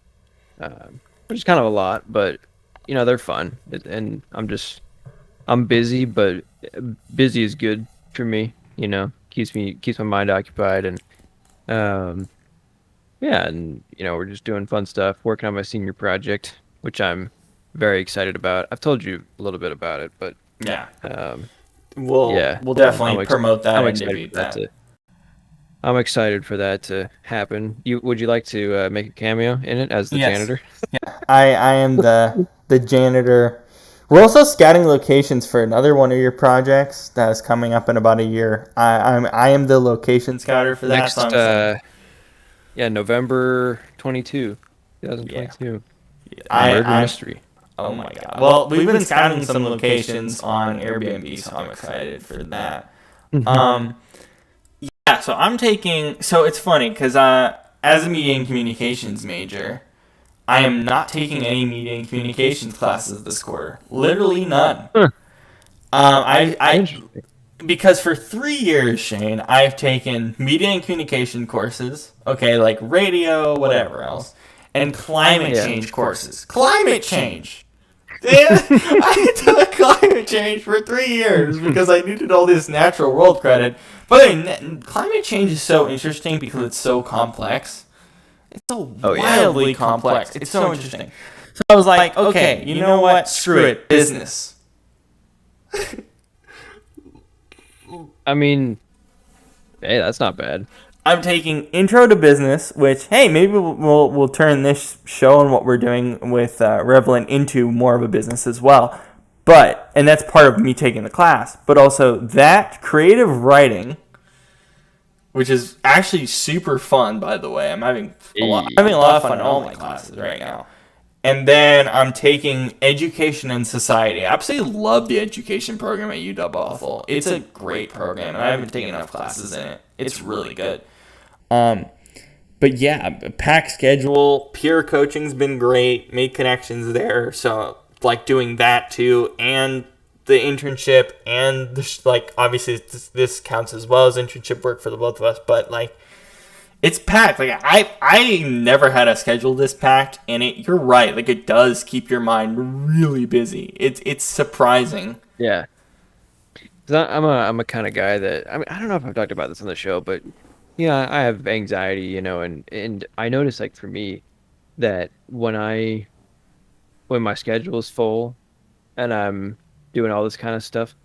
kind of a lot, but they're fun. And I'm busy, but busy is good for me. Keeps my mind occupied, and yeah, and we're just doing fun stuff, working on my senior project, which I'm very excited about. I've told you a little bit about it, but Yeah. um, We'll yeah, definitely promote that I'm and excited debut for that that. I'm excited for that to happen. Would you like to make a cameo in it as the Yes. janitor? I am the janitor. We're also scouting locations for another one of your projects that is coming up in about a year. I am the location scouter for that. Next, so I'm excited. November 2022. Murder I'm mystery. Oh my god. Well, we've been scouting some locations on Airbnb, so I'm excited for that. Yeah, so I'm taking. So it's funny because as a media and communications major, I am not taking any media and communications classes this quarter. Literally none. Huh. I Interesting. because for 3 years, Shane, I've taken media and communication courses. Okay, like radio, whatever else, and climate Yeah. change courses. Climate change. Yeah, I took climate change for 3 years because I needed all this natural world credit. But climate change is so interesting because it's so complex. It's so Oh, yeah. wildly complex. It's so interesting. So I was like, okay, you know what? Screw it. Business. I mean, hey, that's not bad. I'm taking Intro to Business, which, hey, maybe we'll turn this show and what we're doing with Revelant into more of a business as well. And that's part of me taking the class. But also that creative writing, which is actually super fun, by the way. I'm having a lot of fun in all my classes right now. And then I'm taking Education and Society. I absolutely love the education program at UW Bothell. It's a great program, and I haven't taken enough classes in it. It's really good. But yeah, packed schedule, peer coaching's been great, made connections there. So like doing that too, and the internship, and obviously this counts as well as internship work for the both of us. But like, it's packed. Like I never had a schedule this packed, and you're right. Like it does keep your mind really busy. It's surprising. Yeah. 'Cause I'm a kind of guy that I don't know if I've talked about this on the show, but yeah, I have anxiety, and I notice like for me that when my schedule is full and I'm doing all this kind of stuff,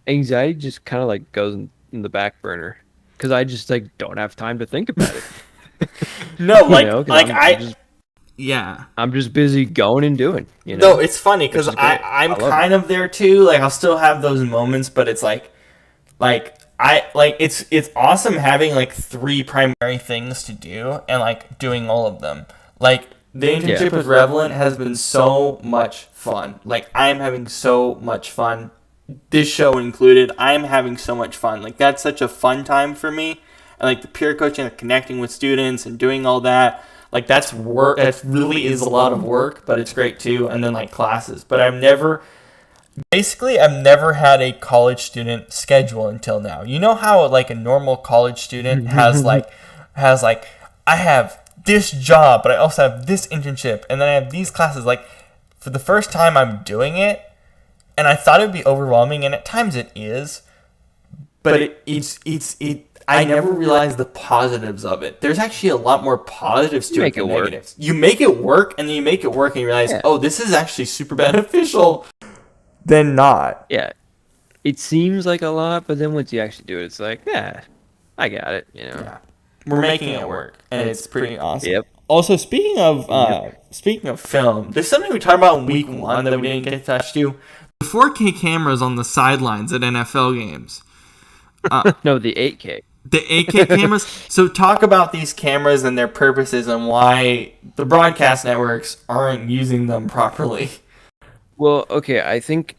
anxiety just kind of like goes in the back burner because I just like don't have time to think about it. No, like 'Cause yeah. I'm just busy going and doing. No, it's funny because Which is great. I'm I love kind of there too. Like I'll still have those moments, but it's it's awesome having like 3 primary things to do and like doing all of them. Like the internship with Revelant has been so much fun. Like I'm having so much fun. This show included, I'm having so much fun. Like that's such a fun time for me. And like the peer coaching and connecting with students and doing all that. Like that's work. That really is a lot of work, but it's great too. And then like classes. But I've never had a college student schedule until now. You know how like a normal college student has I have this job, but I also have this internship, and then I have these classes. Like, for the first time, I'm doing it, and I thought it would be overwhelming, and at times it is. But I never realized the positives of it. There's actually a lot more positives to it than negatives. You make it work, and then you make it work, and you realize, oh, this is actually super beneficial. Than not. Yeah. It seems like a lot, but then once you actually do it, it's like, yeah, I got it, you know. Yeah. We're making it work, and it's pretty awesome. Yep. Also, speaking of film, there's something we talked about in week 1 that we didn't get to touch to. The 4K cameras on the sidelines at NFL games. No, the 8K. The 8K cameras. So talk about these cameras and their purposes and why the broadcast networks aren't using them properly. Well, okay, I think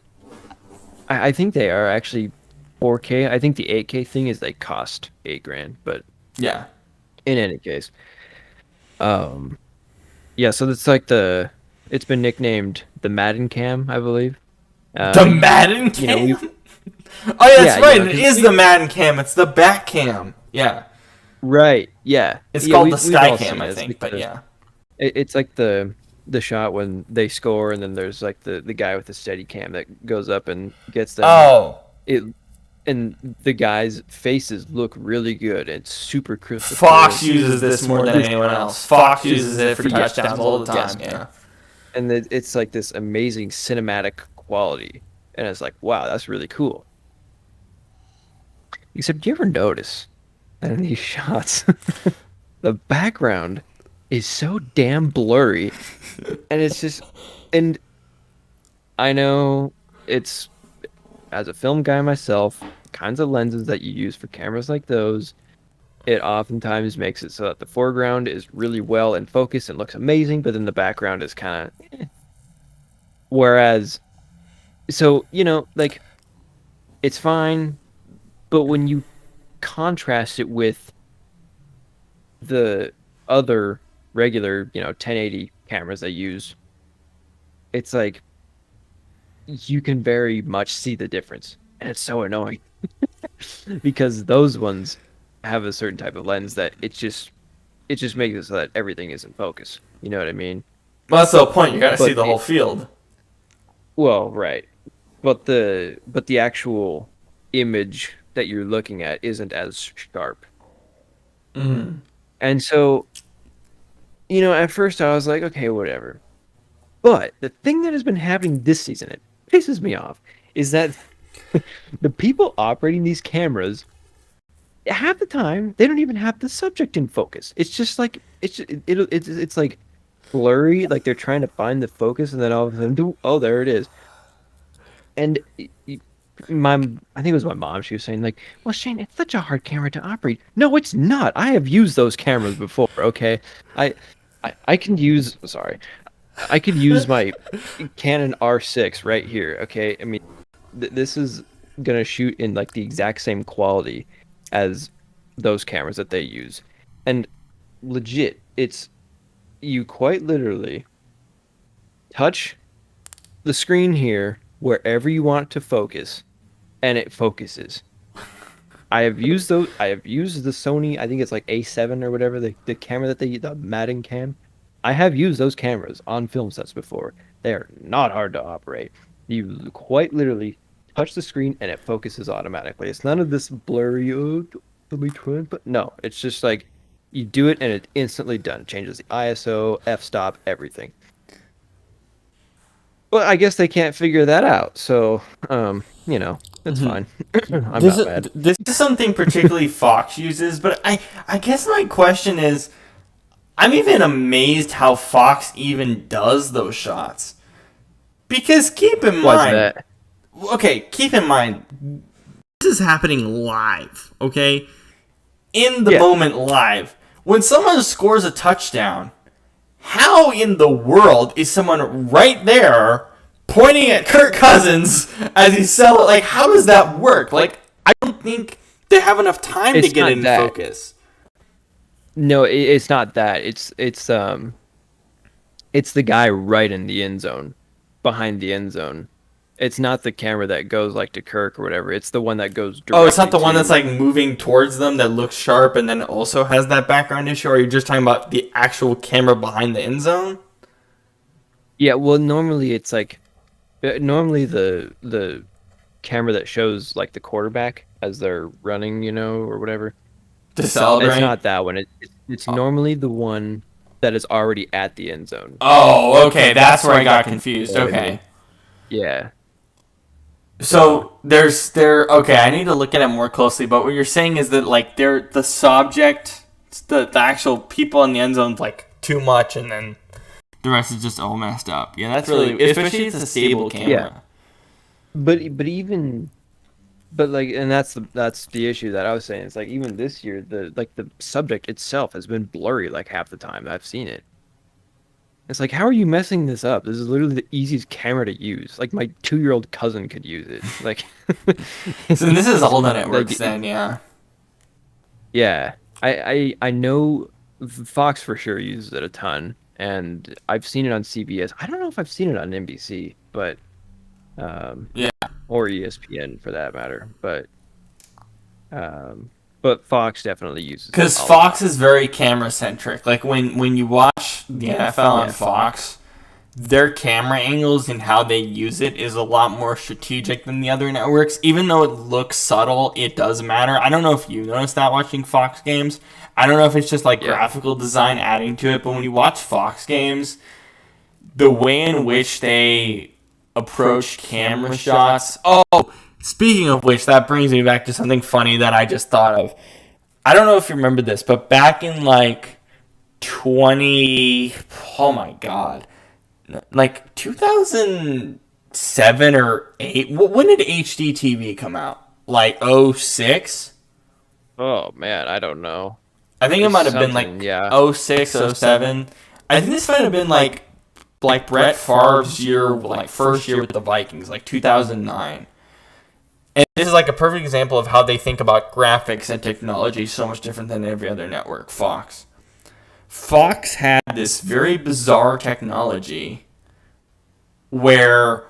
they are actually 4K. I think the 8K thing is like cost $8,000, but yeah. In any case, yeah. So it's like it's been nicknamed the Madden Cam, I believe. The Madden Cam. Oh yeah, that's right. It is the Madden Cam. It's the back cam. Yeah. Right. Yeah. It's called the Sky Cam, I think. But yeah. It's like the shot when they score, and then there's like the guy with the steady cam that goes up and gets them. Oh. And the guys' faces look really good. It's super crisp. Fox uses this more than anyone else. Fox uses it for touchdowns all the time. Yeah. And it's like this amazing cinematic quality, and it's like, wow, that's really cool. Except, do you ever notice that in these shots, the background is so damn blurry, and it's just, and I know it's, as a film guy myself, kinds of lenses that you use for cameras like those, it oftentimes makes it so that the foreground is really well in focus and looks amazing, but then the background is kind of whereas, so, you know, like, it's fine, but when you contrast it with the other regular, 1080 cameras I use, it's like you can very much see the difference, and it's so annoying because those ones have a certain type of lens that it just makes it so that everything is in focus. You know what I mean? Well, that's the whole point. You got to see the whole field. Well, right, but the actual image that you're looking at isn't as sharp. Mm-hmm. And so, at first I was like, okay, whatever. But the thing that has been happening this season, it pisses me off, is that the people operating these cameras, half the time, they don't even have the subject in focus. It's just like, it's like blurry, like they're trying to find the focus, and then all of a sudden, oh, there it is. And I think it was my mom, she was saying, like, well, Shane, it's such a hard camera to operate. No, it's not. I have used those cameras before, okay? I can use, sorry, I could use my Canon R6 right here, okay? I mean, this is gonna shoot in like the exact same quality as those cameras that they use. And legit, it's, you quite literally touch the screen here wherever you want it to focus, and it focuses. I have used the Sony, I think it's like A7 or whatever, the camera that the Madden Cam. I have used those cameras on film sets before. They are not hard to operate. You quite literally touch the screen and it focuses automatically. It's none of this blurry, let me try, but no, it's just like you do it and it's instantly done. It changes the ISO, f-stop, everything. Well, I guess they can't figure that out, so that's fine. I'm not mad. This is something particularly Fox uses, but I guess my question is, I'm even amazed how Fox even does those shots. Because keep in mind, this is happening live, okay? In the moment live. When someone scores a touchdown, how in the world is someone right there pointing at Kirk Cousins as he's selling? Like, how does that work? Like, I don't think they have enough time to get in focus. No, it's not that. It's the guy right in the end zone, behind the end zone, It's not the camera that goes like to Kirk or whatever. It's the one that goes directly Oh, it's not the one to- that's like moving towards them that looks sharp and then also has that background issue. Or are you just talking about the actual camera behind the end zone? Yeah, well, normally it's like normally the camera that shows like the quarterback as they're running, or whatever. To celebrate? It's not that one. It's normally the one that is already at the end zone. Oh, okay. That's where I got confused. Okay. Yeah. So okay, I need to look at it more closely, but what you're saying is that like they're the subject, the actual people in the end zone's like too much, and then the rest is just all messed up. Yeah, that's really, especially if it's a stable camera. Yeah. But even like, and that's the issue that I was saying. It's like even this year the subject itself has been blurry like half the time that I've seen it. It's like, how are you messing this up? This is literally the easiest camera to use. Like my 2-year-old cousin could use it. Like, So this is all the networks like, then, yeah. yeah. I know Fox for sure uses it a ton, and I've seen it on CBS. I don't know if I've seen it on NBC, but Yeah. or ESPN for that matter. But Fox definitely uses it Because a Fox lot. is very camera centric. Like when you watch the NFL on Fox, their camera angles and how they use it is a lot more strategic than the other networks. Even though it looks subtle, it does matter. I don't know if you noticed that watching Fox games. I don't know if it's just like graphical design adding to it, but when you watch Fox games, the way in which they approach camera shots. Oh, speaking of which, that brings me back to something funny that I just thought of. I don't know if you remember this, but back in like oh my god, like 2007 or 8. When did HDTV come out? Like 06? Oh man, I don't know. I think it might have been like Something, yeah. 06, 07. I think this might have been like Brett Favre's year, like first year with the Vikings, like 2009. And this is like a perfect example of how they think about graphics and technology so much different than every other network, Fox. Fox had this very bizarre technology where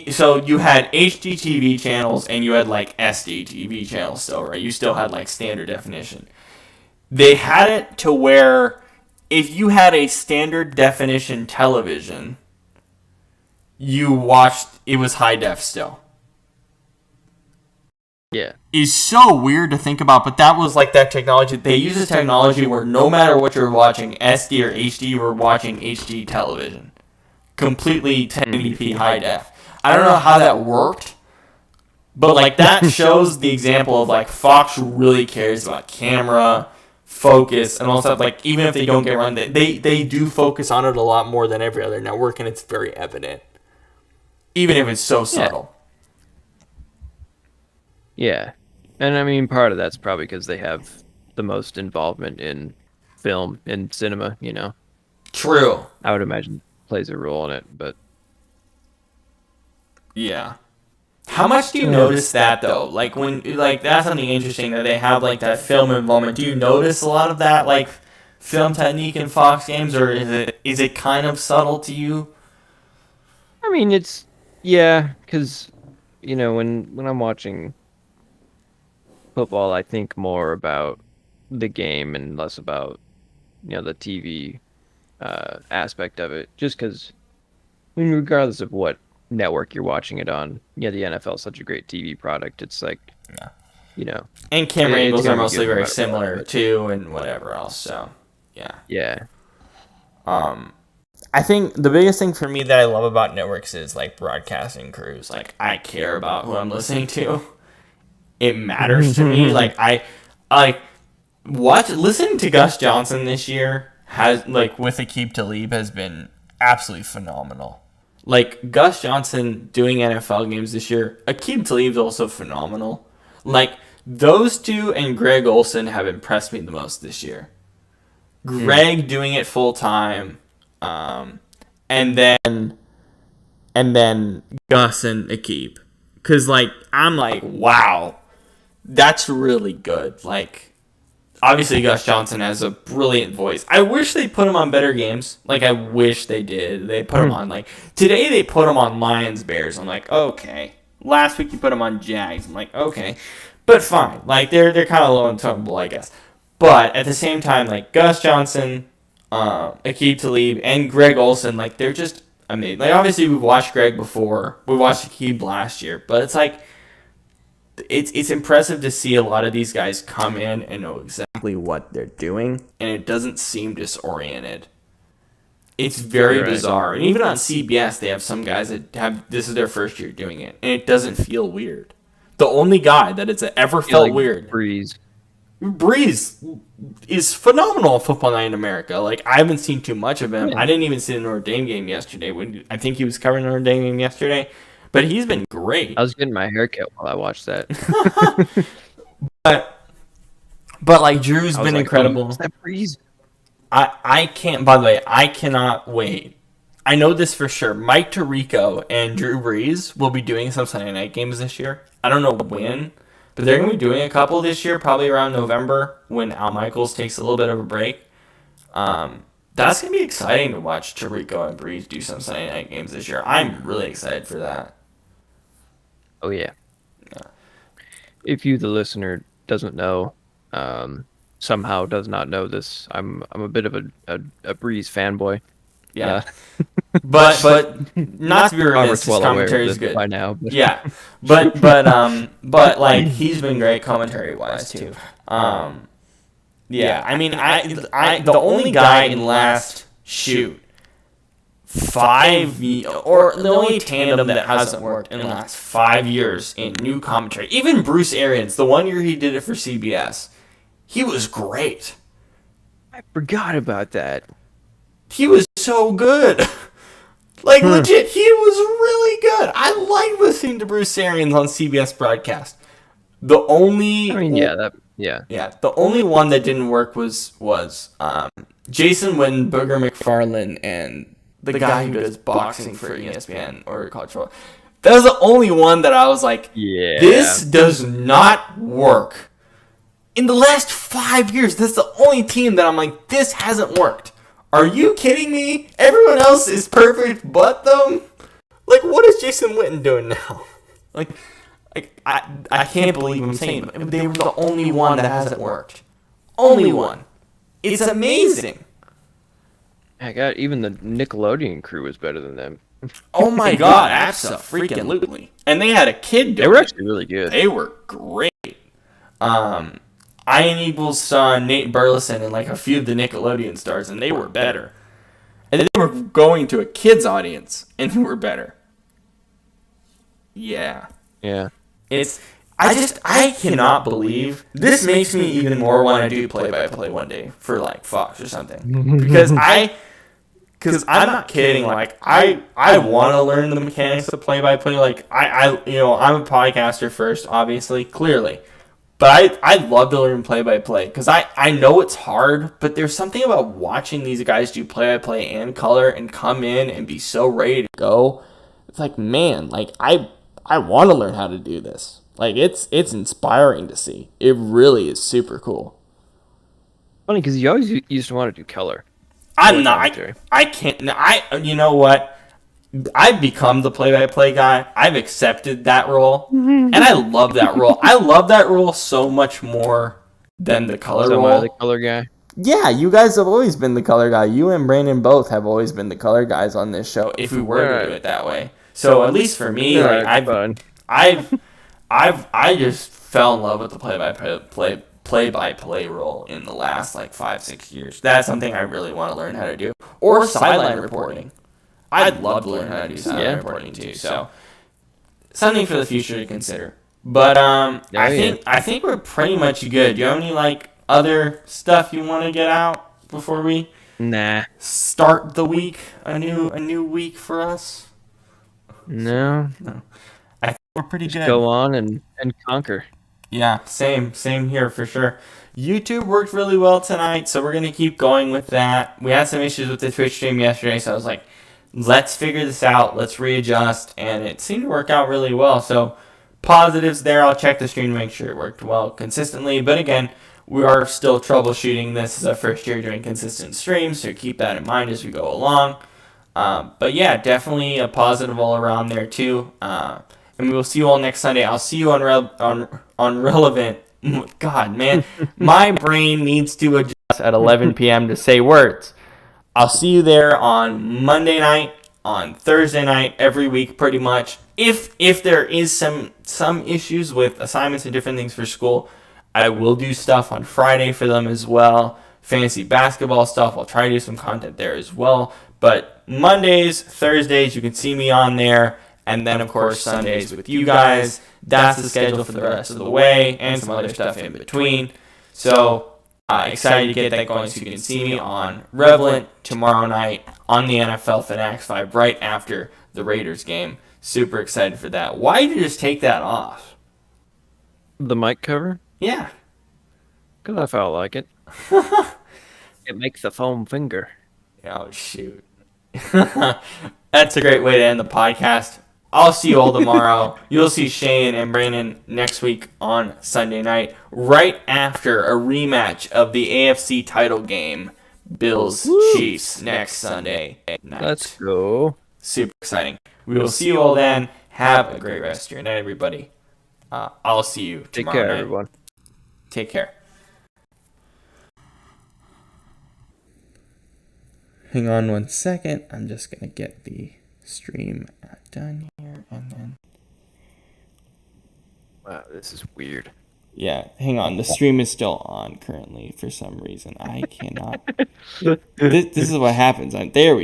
so you had HDTV channels and you had like SDTV channels still, right? You still had like standard definition. They had it to where if you had a standard definition television, you watched, it was high def still. Yeah. Is so weird to think about, but that was like that technology. They use this technology where no matter what you're watching, SD or HD, you were watching HD television. Completely 1080p high def. I don't know how that worked, but like that shows the example of like Fox really cares about camera, focus, and all stuff. Like even if they don't get run, they do focus on it a lot more than every other network, and it's very evident. Even if it's so subtle. Yeah. And I mean, part of that's probably because they have the most involvement in film and cinema, True. I would imagine plays a role in it, but Yeah. How much do you notice that though? Like when like that's something interesting that they have like that film involvement. Do you notice a lot of that like film technique in Fox games, or is it kind of subtle to you? I mean, it's yeah, because when I'm watching football, I think more about the game and less about the TV aspect of it. Just because, I mean, regardless of what network you're watching it on, the NFL is such a great TV product. It's like, And camera it's angles gonna are be mostly good no very matter what, similar but- too, and whatever else. So yeah. yeah, I think the biggest thing for me that I love about networks is like broadcasting crews. Like I care about who I'm listening to. It matters to me. Like I listening to Gus Johnson this year has like with Aqib Talib has been absolutely phenomenal. Like Gus Johnson doing NFL games this year, Aqib Talib's also phenomenal. Like those two and Greg Olson have impressed me the most this year. Greg doing it full time, and then Gus and Aqib, because like I'm like wow, that's really good. Like obviously Gus Johnson has a brilliant voice. I wish they put him on better games. Like, I wish they did. They put him on, like, today they put him on Lions Bears. I'm like, okay. Last week you put him on Jags. I'm like, okay. But fine. Like, they're kind of low and tumble, I guess. But at the same time, like, Gus Johnson, Aqib Talib, and Greg Olsen, like, they're just amazing. Like, obviously we've watched Greg before. We watched Aqib last year. But it's like, it's impressive to see a lot of these guys come in and know exactly what they're doing, and it doesn't seem disoriented. It's very bizarre. And even on CBS, they have some guys that have this is their first year doing it, and it doesn't feel weird. The only guy that it's ever felt like weird. Breeze is phenomenal at Football Night in America. Like, I haven't seen too much of him. I didn't even see the Notre Dame game yesterday. I think he was covering the Notre Dame game yesterday. But he's been great. I was getting my hair cut while I watched that. but like, Drew's been incredible. That Breeze? I can't, by the way, I cannot wait. I know this for sure. Mike Tirico and Drew Brees will be doing some Sunday night games this year. I don't know when, but they're going to be doing a couple this year, probably around November when Al Michaels takes a little bit of a break. That's going to be exciting to watch Tirico and Brees do some Sunday night games this year. I'm really excited for that. Oh, yeah. If you, the listener, doesn't know, somehow does not know this, I'm a bit of a Breeze fanboy. Yeah. But not to be remiss, his commentary is good by now. But. Yeah. But like, he's been great commentary wise too. Yeah. I mean, I the only guy in last 5 or the only tandem that hasn't worked in the last 5 years in new commentary. Even Bruce Arians, the one year he did it for CBS, he was great. I forgot about that. He was so good. Like, legit, he was really good. I like listening to Bruce Arians on CBS broadcast. The only... The only one that didn't work was Jason Witten, Booger McFarlane, and the guy who does boxing for ESPN or College Football. That was the only one that I was like, this does not work. In the last 5 years, that's the only team that I'm like, this hasn't worked. Are you kidding me? Everyone else is perfect but them? Like, what is Jason Witten doing now? Like I can't believe I'm saying it. They were the only one that hasn't worked. Only one. It's amazing. I got even the Nickelodeon crew was better than them. Oh my god, absolutely. And they had a kid doing it. They were actually really good. They were great. Ian Eagle's son, Nate Burleson, and like a few of the Nickelodeon stars, and they were better. And they were going to a kid's audience, and they were better. Yeah. Yeah. I cannot believe this makes me even more want to do play-by-play one day for like Fox or something. Because I'm not kidding. Like, I want to learn the mechanics of play-by-play. Like, I'm a podcaster first, obviously, clearly. But I'd love to learn play-by-play because I know it's hard, but there's something about watching these guys do play-by-play and color and come in and be so ready to go. It's like, man, like, I want to learn how to do this. Like, it's inspiring to see. It really is super cool. Funny, because you always used to want to do color. I'm not. I can't. You know what? I've become the play-by-play guy. I've accepted that role, and I love that role. I love that role so much more than the color role. Am I the color guy? Yeah, you guys have always been the color guy. You and Brandon both have always been the color guys on this show. If we were to do it that way, so at least for me, like I just fell in love with the play-by-play role in the last like 5-6 years. That's something I really want to learn how to do. Or sideline reporting. I'd love to learn how to do sideline reporting too. So something for the future to consider. But I think we're pretty much good. Do you have any like other stuff you want to get out before we start the week? A new week for us? No. I think we're pretty good. Go on and conquer. Yeah, same here for sure. YouTube worked really well tonight, so we're going to keep going with that. We had some issues with the Twitch stream yesterday, so I was like, let's figure this out, let's readjust, and it seemed to work out really well. So positives there. I'll check the stream to make sure it worked well consistently. But again, we are still troubleshooting this as our first year doing consistent streams, so keep that in mind as we go along. But yeah, definitely a positive all around there too. And we will see you all next Sunday. I'll see you on Relevant. God, man, my brain needs to adjust at 11 p.m. to say words. I'll see you there on Monday night, on Thursday night, every week pretty much. If there is some issues with assignments and different things for school, I will do stuff on Friday for them as well. Fantasy basketball stuff. I'll try to do some content there as well. But Mondays, Thursdays, you can see me on there. And then, of course, Sundays with you guys. That's the schedule for the rest of the way and some other stuff in between. So, excited to get that going so you can see me on Revlent tomorrow night on the NFL Fanatics 5 right after the Raiders game. Super excited for that. Why did you just take that off? The mic cover? Yeah. Because I felt like it. It makes a foam finger. Oh, shoot. That's a great way to end the podcast. I'll see you all tomorrow. You'll see Shane and Brandon next week on Sunday night, right after a rematch of the AFC title game, Bills-Chiefs, next Sunday night. Let's go. Super exciting. We will see you all then. Have a great rest of your night, everybody. I'll see you tomorrow Take care, night. everyone. Take care. Hang on 1 second. I'm just going to get the stream done here and then... Wow, this is weird. Yeah, hang on. The stream is still on currently for some reason. I cannot... this is what happens. There we